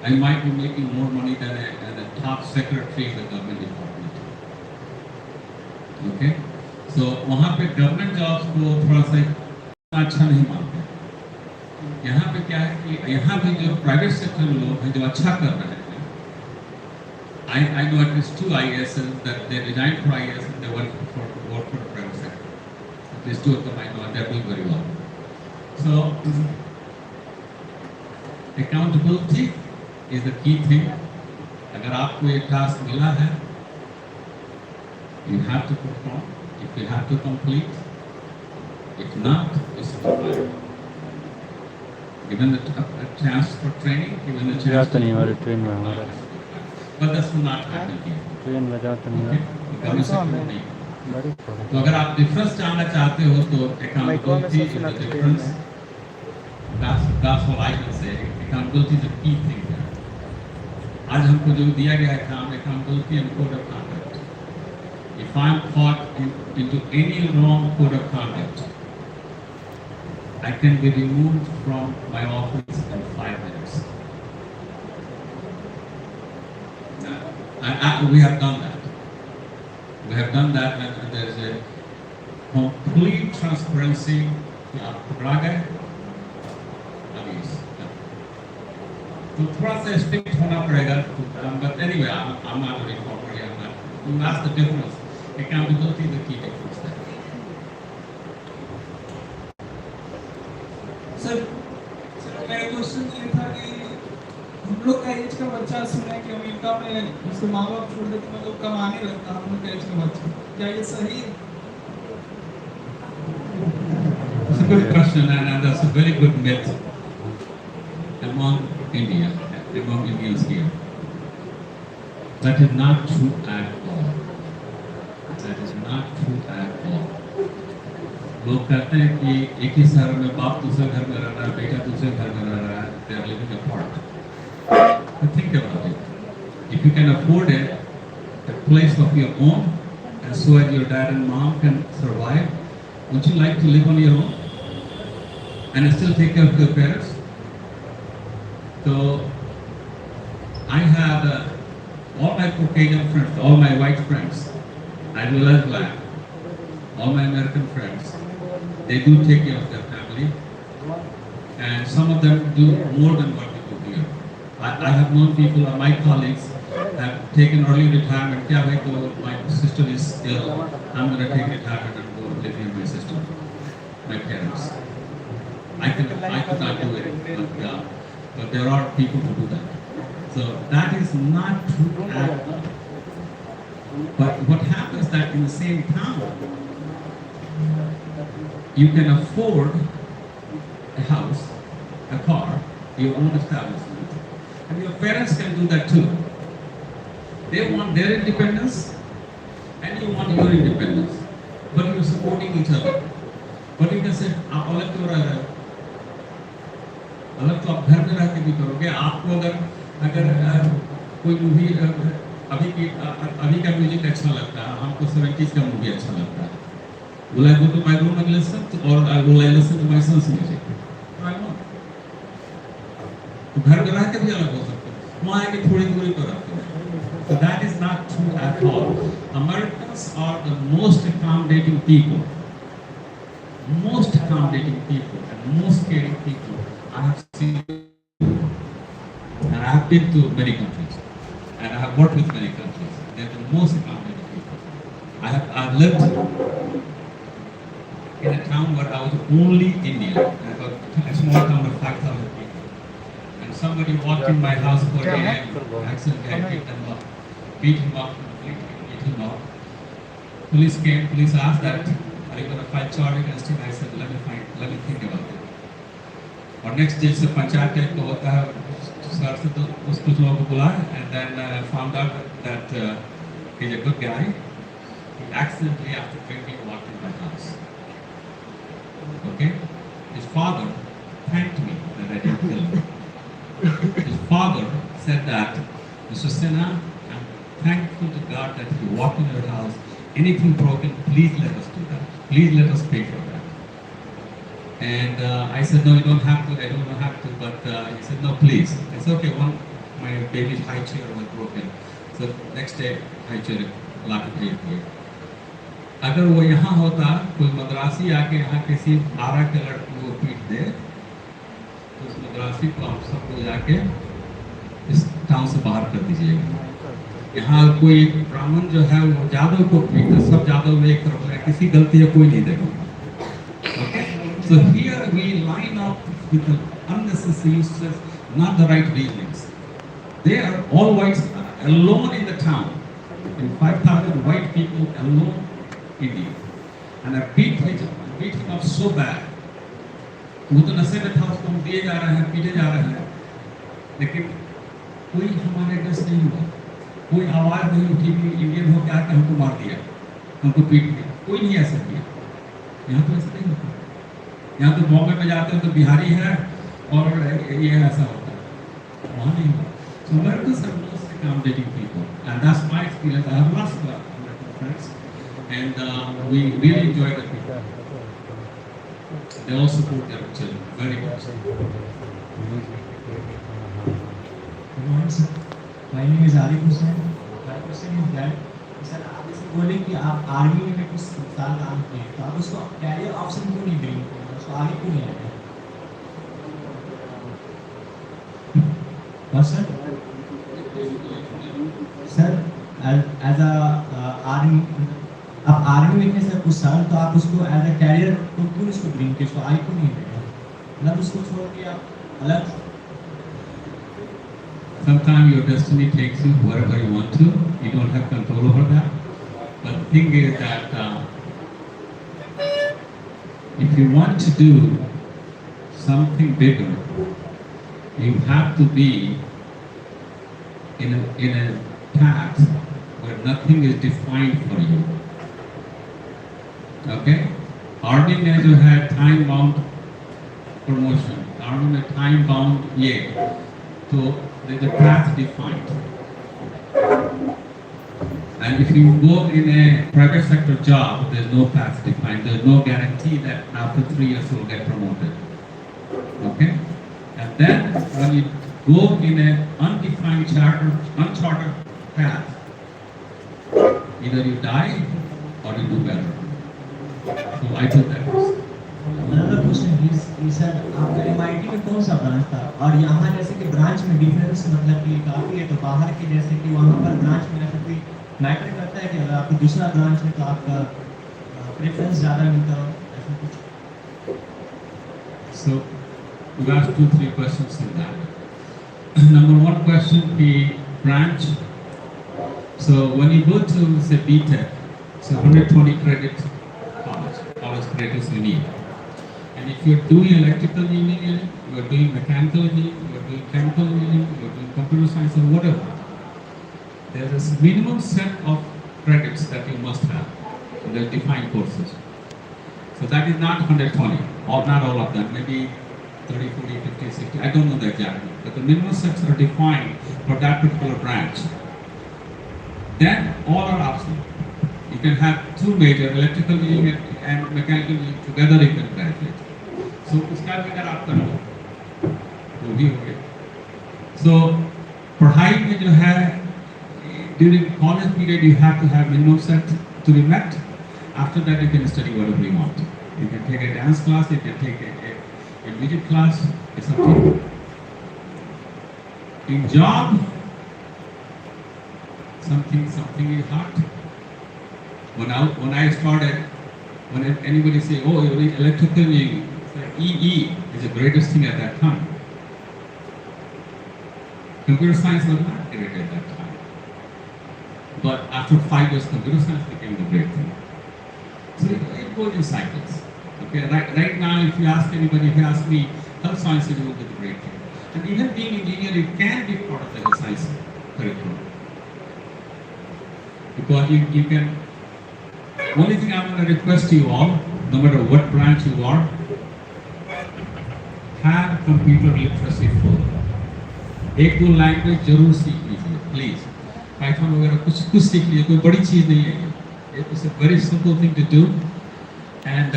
I might be making more money than a top secretary in the government department. Okay? So वहाँ पे government jobs को थोड़ा सा अच्छा नहीं मानते. यहाँ पे क्या है कि यहाँ भी जो private sector में लोग हैं जो अच्छा कर रहे हैं, I know at least 2 IASs that they resigned for IAS and they work for the private sector. At least 2 of them I know and they're doing very well. So accountability is the key thing. अगर आपको एक task मिला है, you have to perform. If you have to complete, if not, it's not right. Given a chance for training, given the chance. जाता नहीं हमारे train में हमारा But that's not happening here. Train में जाता नहीं Okay? Government sector नहीं. तो अगर आप डिफरेंस जानना चाहते हो तो accountability is the difference. That's what I can say. Accountability is the key thing there. आज हमको जो दिया गया है काम accountability and code of conduct. If I'm caught into any wrong code of conduct, I can be removed from my office in 5 minutes. We have done that. We have done that when there is a complete transparency. पकड़ा गए, तो थोड़ा सा strict होना पड़ेगा. But anyway, I'm not a reformer here. That's the difference. Accountability is the key difference there. Sir मेरा question ये था कि हम लोग का एज का बच्चा सुना है कि अमेरिका में उसके माँ बाप छोड़ देते हैं लोग कमाने लगता है हम लोग का एज का बच्चा, क्या ये सही है? It's a good question and that's a very good myth among India, among Indians here. That is not true at all. That is not true at all. लोग कहते हैं कि एक ही शहर में बाप दूसरे घर में रह रहा है, बेटा दूसरे घर में रह रहा है. They are living apart. But think about it. If you can afford it, a place of your own, and so as your dad and mom can survive, would you like to live on your own and still take care of your parents? So I have all my Caucasian friends, all my white friends, as well as black, all my American friends. They do take care of their family, and some of them do more than what we do here. I have known people, my colleagues, have taken early retirement. क्या भाई तो my sister is ill, I'm going to take retirement and go live with my sister, my parents. I could not do it, but there are people who do that. So that is not true at all. But what happens that in the same town, you can afford a house, a car, your own establishment. And your parents can do that too. They want their independence and you want your independence. But you're supporting each other. But you can say, अलग क्यों रह रहे हो? अलग तो आप घर में रह के भी करोगे. आपको अगर कोई मूवी अभी का म्यूजिक अच्छा लगता है, हमको 70s का मूवी अच्छा लगता है. Will I go to my room and listen or will I listen to my son's music? I won't. तो घर में रह के भी अलग हो सकते हैं. वहाँ आके थोड़ी दूरी पर रहते हैं. So that is not true at all. Americans are the most accommodating people. Most accommodating people and most caring people I have seen. And I have been to many countries. And I have worked with many countries. They are the most accommodating people. I've lived in a town where I was only Indian. A small town of 5,000 people. And somebody walked in my house for a accidentally I picked them up. Beat him up, beat him up. Police came, police asked that, are you going to file charge against him? I said, let me think about it. और next day से panchayat type का होता है, sir से तो कुछ लोगों को बुलाया, and then found out that he's a good guy. He accidentally after drinking walked in my house. Okay? His father thanked me that I didn't kill him. His father said that, Mr. Sinha, I'm thankful to God that you walked in your house. Anything broken, please let us do that. Please let us pay for that. And I said, no, you don't have to. I don't have to. But he said, no, please. It's okay. my baby's high chair was broken. So next day high chair ला के भेज दिए. अगर वो यहाँ होता, कोई मद्रासी आके यहाँ किसी 12 के लड़की को पीट दे, तो उस मद्रासी को आप सबको जाके इस गांव से बाहर कर दीजिएगा. यहाँ कोई ब्राह्मण जो है वो जादव को पीटता, सब जादव में एक तरफ है, किसी गलती है कोई नहीं देगा. Okay? So here we line up with the unnecessary useless, not the right reasons. They are all whites alone in the town, in 5,000 white people alone in India, and I beat him up so bad. वो तो नशे में था, उसको हम दिए जा रहे हैं, पीटे जा रहे हैं, लेकिन कोई हमारे अगेंस्ट नहीं हुआ, कोई आवाज नहीं उठी कि इंडियन हो के आके हमको मार दिया, हमको पीट दिया, कोई नहीं ऐसा किया. यहाँ तो ऐसा नहीं होता. यहाँ तो बॉम्बे में जाते हो तो बिहारी है और ये ऐसा होता है, वहाँ नहीं होता. So Americans are most accommodating people, and that's my experience. I have lots of American friends, and we really enjoy the people. They all support their children very much. Good morning, sir. My name is Arif Hussain. My question is that, sir, आप जैसे बोले कि आप army में कुछ साल काम किए, तो आप उसको कैरियर ऑप्शन क्यों नहीं देंगे, उसको आगे क्यों नहीं आए? और सर, एज अ आर्मी, आप आर्मी में थे सर कुछ साल, तो आप उसको एज अ कैरियर तो क्यों उसको ड्रीम के उसको आगे क्यों नहीं देंगे? मतलब उसको छोड़ के आप अलग. Sometimes your destiny takes you wherever you want to. You don't have control over that. But the thing is that if you want to do something bigger, you have to be in a path where nothing is defined for you. Okay? Army में जो है time bound promotion, army में time bound ये, तो there's a path defined. And if you go in a private sector job, there's no path defined. There's no guarantee that after 3 years you'll get promoted. Okay? And then when you go in an undefined uncharted path, either you die or you do better. So I took that risk. Another question is sir, आपका MIT में कौन सा branch था, और यहाँ जैसे कि branch में डिफरेंस मतलब कि काफ़ी है, तो बाहर के जैसे कि वहाँ पर ब्रांच में ऐसा कोई मैटर करता है कि अगर आपको दूसरा ब्रांच है तो आपका प्रेफरेंस ज़्यादा मिलता हो, ऐसा कुछ? So you asked 2-3 questions in that. Number one question, the branch. So when you go to say BTech, it's a 120 credit college credits you need. And if you're doing electrical engineering, you're doing mechanical engineering, you're doing chemical engineering, you're doing computer science or whatever, there's a minimum set of credits that you must have. So they're defined courses. So that is not 120, or not all of them, maybe 30, 40, 50, 60, I don't know the exact number. But the minimum sets are defined for that particular branch. Then all are optional. You can have 2 major, electrical engineering and mechanical engineering together you can graduate. So उसका भी अगर आप करो वो भी हो गया. So पढ़ाई में जो है during college period you have to have minimum set to be met. After that you can study whatever you want. You can take a dance class, you can take a music class. It's up to you. In job, something is hard. When I started, when anybody say, oh, you're electrical engineering, EE is the greatest thing at that time. Computer science was not great at that time. But after 5 years, computer science became the great thing. So it goes in cycles. Okay, right now, if you ask anybody, if you ask me, health science is going to be the great thing. And even being engineer, it can be part of the health science curriculum. Because you can, only thing I'm going to request you all, no matter what branch you are, have computer literacy full. 1-2 language जरूर सीख लीजिए, please. Python वगैरह कुछ सीख लीजिए, कोई बड़ी चीज़ नहीं है ये. It's a very simple thing to do, and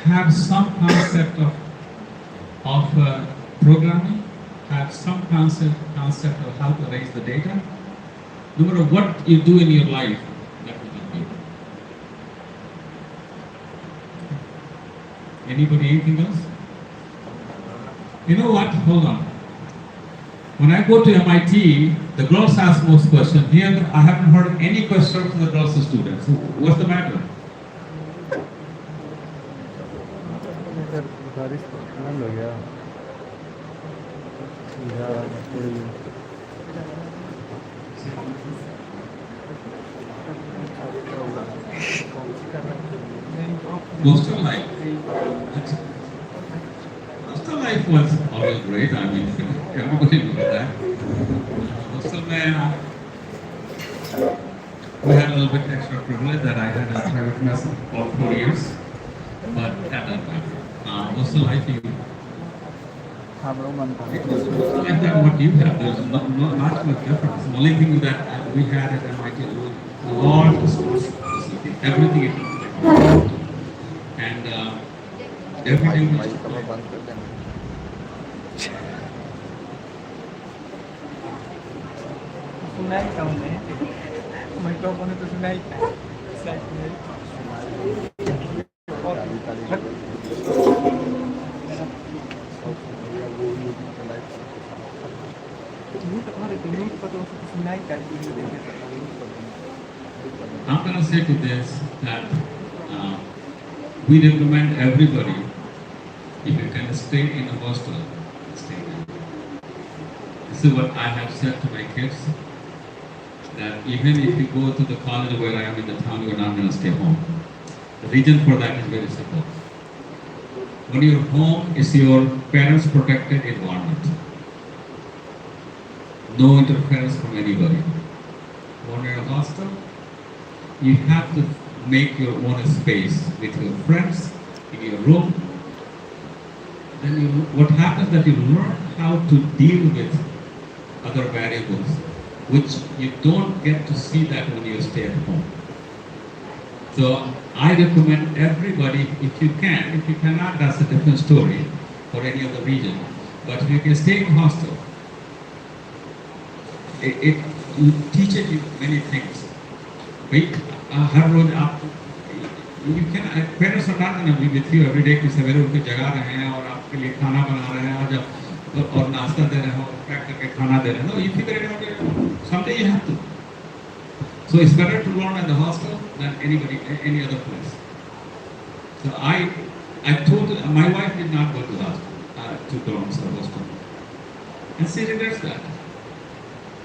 have some concept of programming, have some concept of how to arrange the data. No matter what you do in your life, that will help you. Anybody, anything else? You know what? Hold on. When I go to MIT, the girls ask most questions. Here, I haven't heard any questions from the girls students. So what's the matter? Hostel life. Hostel life was always great. I mean, everybody knew that. Hostel man, we had a little bit extra privilege that I had a private mess for 4 years, but that doesn't matter. Hostel life, it was like that what you have. There's not much difference. The only thing that we had at MIT was a lot of sports facility, everything it was. And everything was सुनाई कम है microphone तो सुनाई side में I'm going to say to this that we recommend everybody, if you can stay in a hostel, stay there. This is what I have said to my kids, that even if you go to the college where I am in the town, you're not going to stay home. The reason for that is very simple. When your home is your parents' protected environment, no interference from anybody. When you're in a hostel, you have to make your own space with your friends in your room. Then what happens that you learn how to deal with other variables, which you don't get to see that when you stay at home. So I recommend everybody, if you can, if you cannot, that's a different story for any other region. But if you can stay in hostel, it teaches you many things. You can, parents are not going to be with you every day कि सवेरे उठ के जगा रहे हैं और आपके लिए खाना बना रहे हैं और जब और नाश्ता दे रहे हैं और पैक करके खाना दे रहे हैं. No, you figure it out. Someday you have to. So it's better to learn at the hostel than any other place. So I told my wife did not go to the hostel, to dorms or hostel, and she regrets that.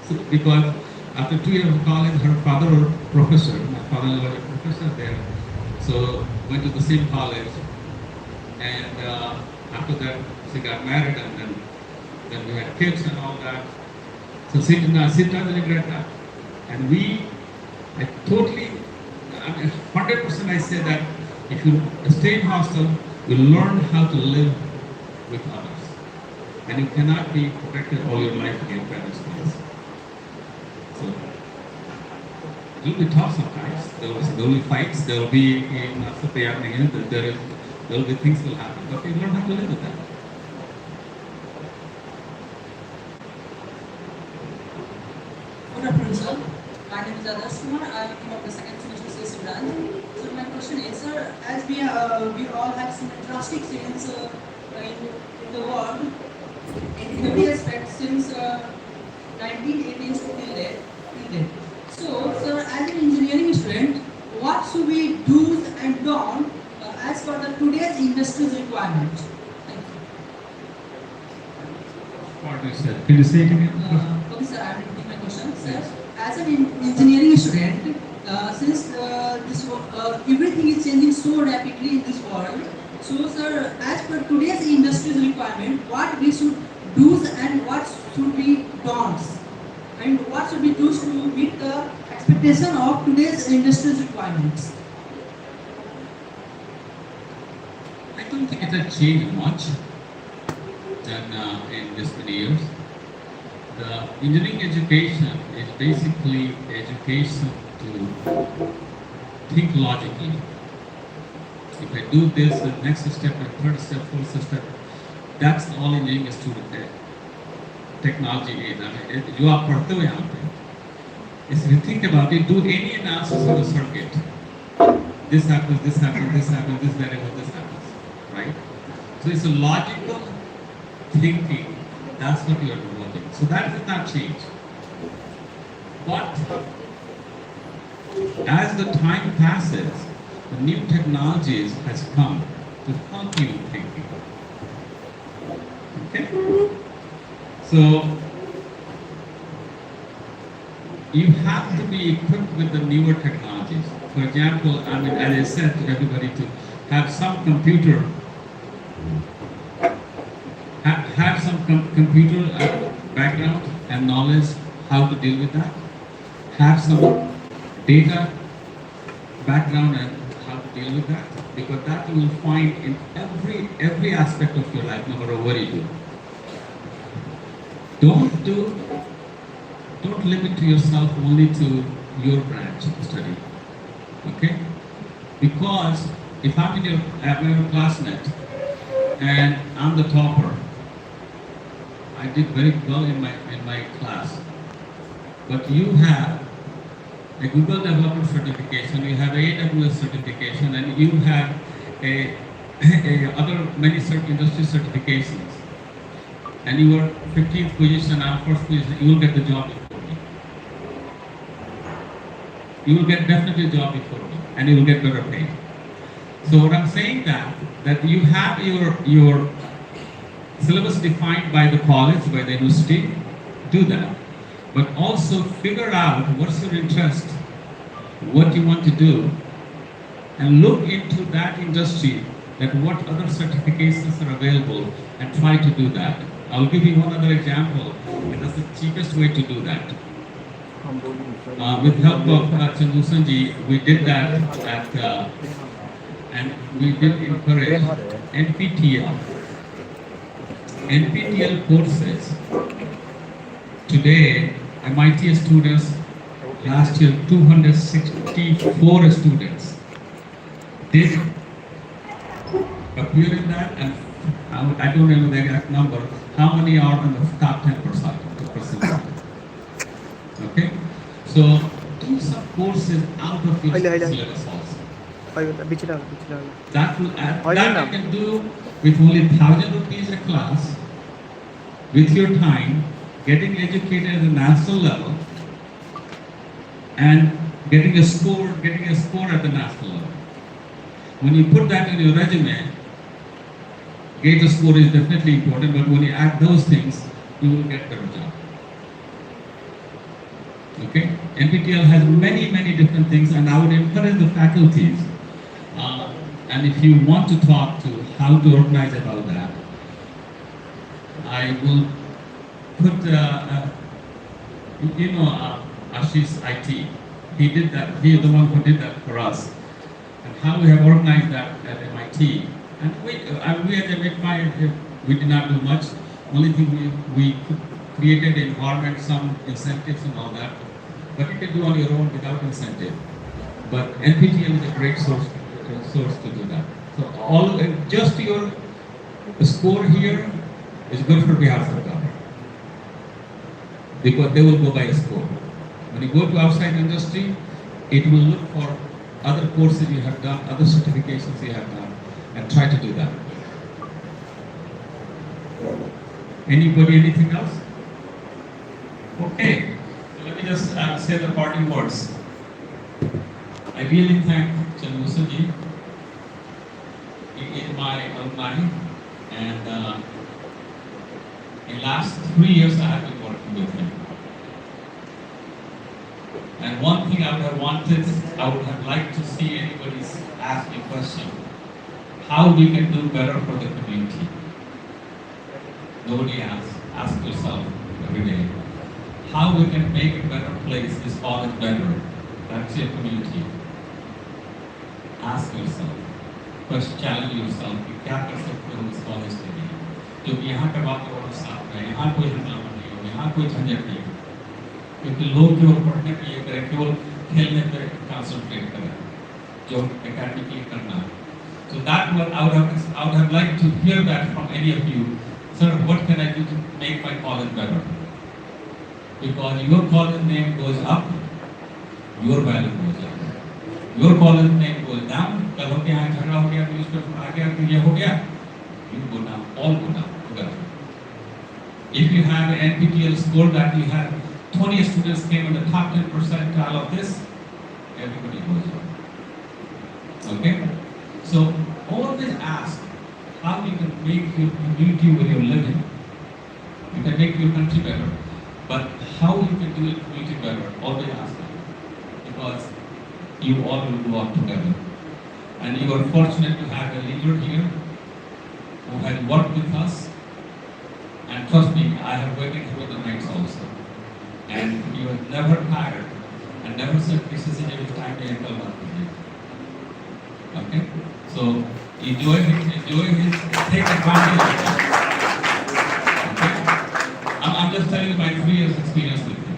So, because after 2 years of college, her father was a professor. My father was a professor there. So went to the same college, and after that she got married, and then we had kids and all that. So she doesn't regret that. And I totally, 100% I say that if you stay in hostel, you learn how to live with others, and you cannot be protected all your life in your parents' place. So it will be tough sometimes. There will be fights. There will be there will be things will happen, but you learn how to live with that. Good afternoon, sir. My name is Adarsh Kumar. I am from the second semester CSC branch. So my question is, sir, as we all have some drastic changes in the world in every aspect since 1918 till date. So, sir, as an engineering student, what should we do and don't as per the today's industry's requirement? Thank you. What you said? Can you say it again? Okay, sir, I will repeat my question. Sir, as an engineering student, since everything is changing so rapidly in this world, so, sir, as per today's industry's requirement, what we should do and what should be don'ts? And what should we do to meet the expectation of today's industry's requirements? I don't think it has changed much than in this many years. The engineering education is basically education to think logically. If I do this, the next step, and third step, fourth step, that's all engineering student there. technology is. I mean, you are पढ़ते हो यहाँ पे. If you think about it, do any analysis of a circuit. This happens, this happens, this happens, this variable, this happens, right? So it's a logical thinking. That's what you are developing. So that does not change. But as the time passes, the new technologies has come to help you in thinking. Okay? So you have to be equipped with the newer technologies. For example, I mean, as I said to everybody, to have some computer, have some computer background and knowledge how to deal with that. Have some data background and how to deal with that, because that you will find in every aspect of your life, no matter what you do. Don't limit yourself only to your branch study. Okay? Because if I'm in your classmate and I'm the topper, I did very well in my class. But you have a Google Developer certification, you have AWS certification, and you have other many industry certifications. And you are 15th position, I'm first position, you will get the job before me. You will get definitely a job before me, and you will get better pay. So what I'm saying that you have your syllabus defined by the college, by the university, do that. But also figure out what's your interest, what you want to do, and look into that industry, that what other certifications are available, and try to do that. I'll give you one other example, and that's the cheapest way to do that. With help of Chandu Sanji, we did that and we did encourage NPTEL courses. Today, MIT students, last year 264 students did appear in that, and I don't know the exact number, how many are in the top 10%? Okay? So, do some courses out of your syllabus also. That will add, that you can do with only 1,000 rupees a class, with your time, getting educated at the national level, and getting a score at the national level. When you put that in your resume, GATE score is definitely important, but when you add those things, you will get better job. Okay? NPTEL has many different things, and I would encourage the faculties, and if you want to talk to how to organize about that, I will put, Ashish IT. He did that. He is the one who did that for us, and how we have organized that at MIT. And we at MIT, we did not do much. Only thing we created an environment, some incentives and all that. But you can do on your own without incentive. But NPTEL is a great source to do that. So just your score here is good for Bihar Sarkar, because they will go by a score. When you go to outside industry, it will look for other courses you have done, other certifications you have done, and try to do that. Anybody, anything else? Okay, so let me just say the parting words. I really thank Chandu Sanji. He is my alumni, and in last 3 years I have been working with him. And one thing I would have wanted, I would have liked to see anybody ask me a question. How we can do better for the community? Nobody asks. Ask yourself every day. How we can make a better place, this college better? That's your community. Ask yourself. First challenge yourself कि क्या कर सकते हो इस college के लिए, क्योंकि यहाँ का वातावरण साफ है, यहाँ कोई हंगामा नहीं हो, यहाँ कोई झंझट नहीं हो, क्योंकि लोग केवल पढ़ने के लिए करें, केवल खेलने पर कंसंट्रेट करें, जो एकेडमिकली करना है. So that I would have liked to hear that from any of you. sir, what can I do to make my college better? Because your college name goes up, your value goes up. Your college name goes down, कल हो गया झगड़ा हो गया newspaper आ गया फिर ये हो गया, you go down, all go down together. If you have an NPTEL score that you have 20 students came in the top 10 percentile of this, everybody goes down. Okay? So always ask how you can make your community where you're living. You can make your country better, but how you can do your community better, always ask them. Because you all will go up together. And you are fortunate to have a leader here who has worked with us. And trust me, I have waited through the nights also. And you have never tired and never said this is every time they enter one with you. Okay? So enjoy his, take advantage of it. Okay? I'm just telling you my 3 years experience with him.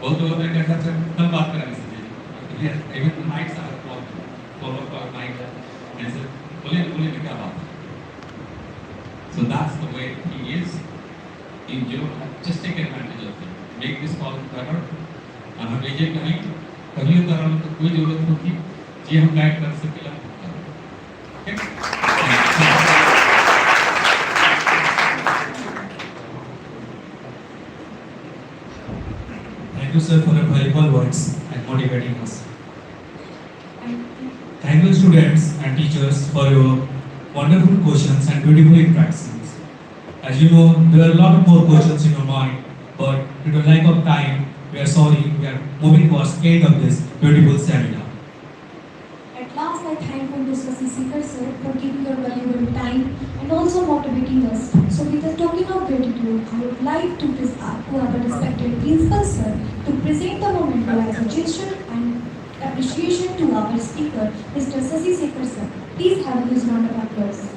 Both of them कहते थे कल बात करेंगे sir ji. Even the nights I have called him, 12 o'clock night, and said, बोले क्या बात है? So that's the way he is. Enjoy, just take advantage of it. Make this college better. और हम ये कहीं कहीं तो हम तो कोई जरूरत होगी जी हम गाइड कर सकें हम करें. Thank you, sir, for your valuable words and motivating us. Thank you, students and teachers, for your wonderful questions and beautiful interactions. As you know, there are a lot more questions in your mind, but due to lack of time, we are sorry, we are moving towards the end of this beautiful seminar. At last, I thank Mr. Sekhar sir for giving your valuable time and also motivating us. So, with a token of gratitude, I would like to our respected principal sir to present the memento as a gesture and appreciation to our speaker, Mr. Sasi Sekhar sir. Please have a huge round of applause.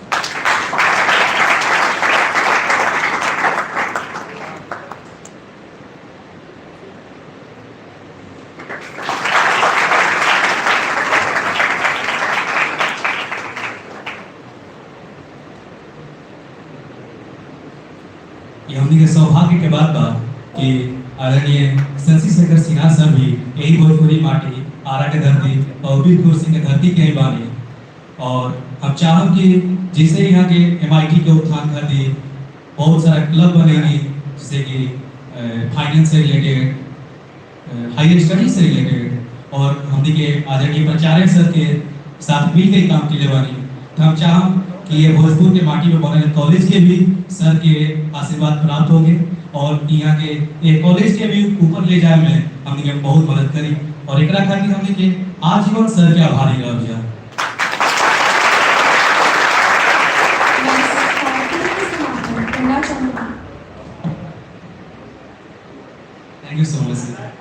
ये हमने के सौभाग्य के बात बा कि आदरणीय Shashi Shekhar Sinha sir भी यही भोजपुरी माटी आरा के धरती और वीरपुर सिंह के धरती के ही बानी. और हम चाहब कि जैसे यहाँ के MIT के उत्थान कर दी बहुत सारा क्लब बनेगी जैसे कि फाइनेंस से रिलेटेड, हायर स्टडीज से रिलेटेड, और हमने के आदरणीय प्राचार्य सर के साथ मिल के काम के लिए बानी. तो हम चाहब कि ये भोजपुर के माटी में बने कॉलेज के भी सर के आशीर्वाद प्राप्त होंगे और यहाँ के ये कॉलेज के भी ऊपर ले जाए में हमने बहुत मदद करी और एक खातिर हमने के आजीवन सर के आभारी रह जा. Thank you so much, sir.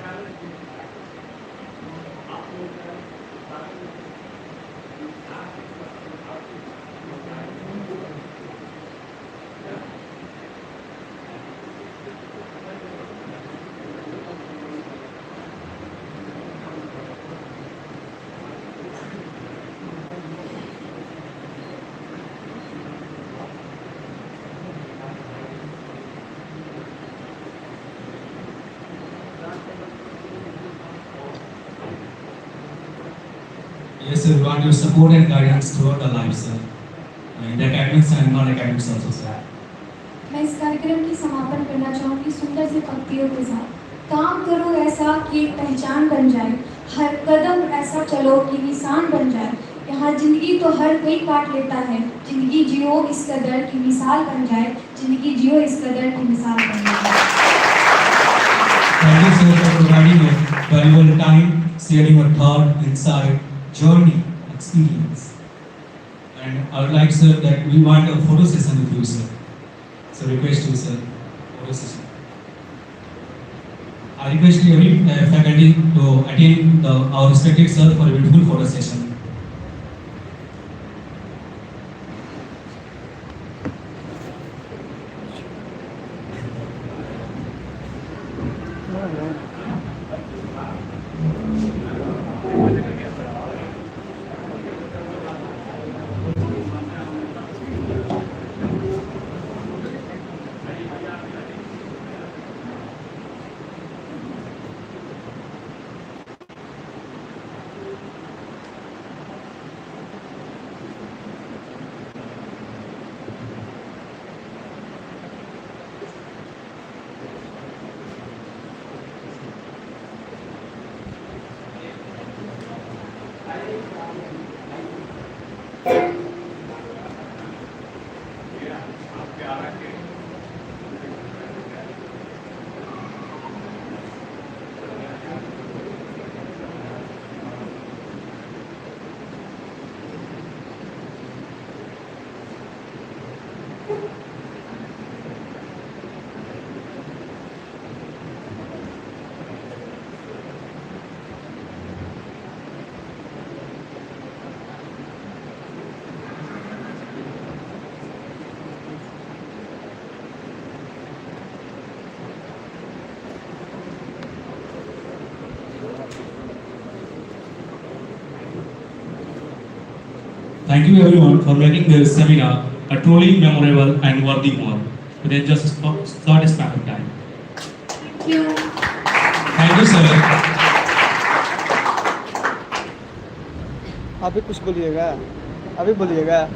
Yes, sir, we want your support and guidance throughout the life, sir. In the academics and non-academics also, sir. मैं इस कार्यक्रम की समापन करना चाहूँगी सुंदर सी पंक्तियों के साथ. काम करो ऐसा कि एक पहचान बन जाए, हर कदम ऐसा चलो कि निशान बन जाए. यहाँ जिंदगी तो हर कोई काट लेता है, जिंदगी जियो इस कदर की मिसाल बन जाए, जिंदगी जियो इस कदर की मिसाल बन जाए. Thank you, sir, for providing your valuable time, sharing your thought, insight, journey, experience. And I would like, sir, that we want a photo session with you, sir. So request you, sir, photo session. I request every faculty to attend our respected sir for a beautiful photo session. Thank you everyone for making this seminar a truly memorable and worthy one within just a short span of time. Thank you. Thank you, sir. आप भी कुछ बोलिएगा, अभी बोलिएगा।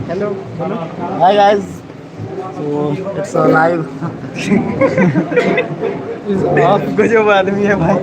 Hello. Hi guys. So it's a live. आप गजब आदमी है भाई।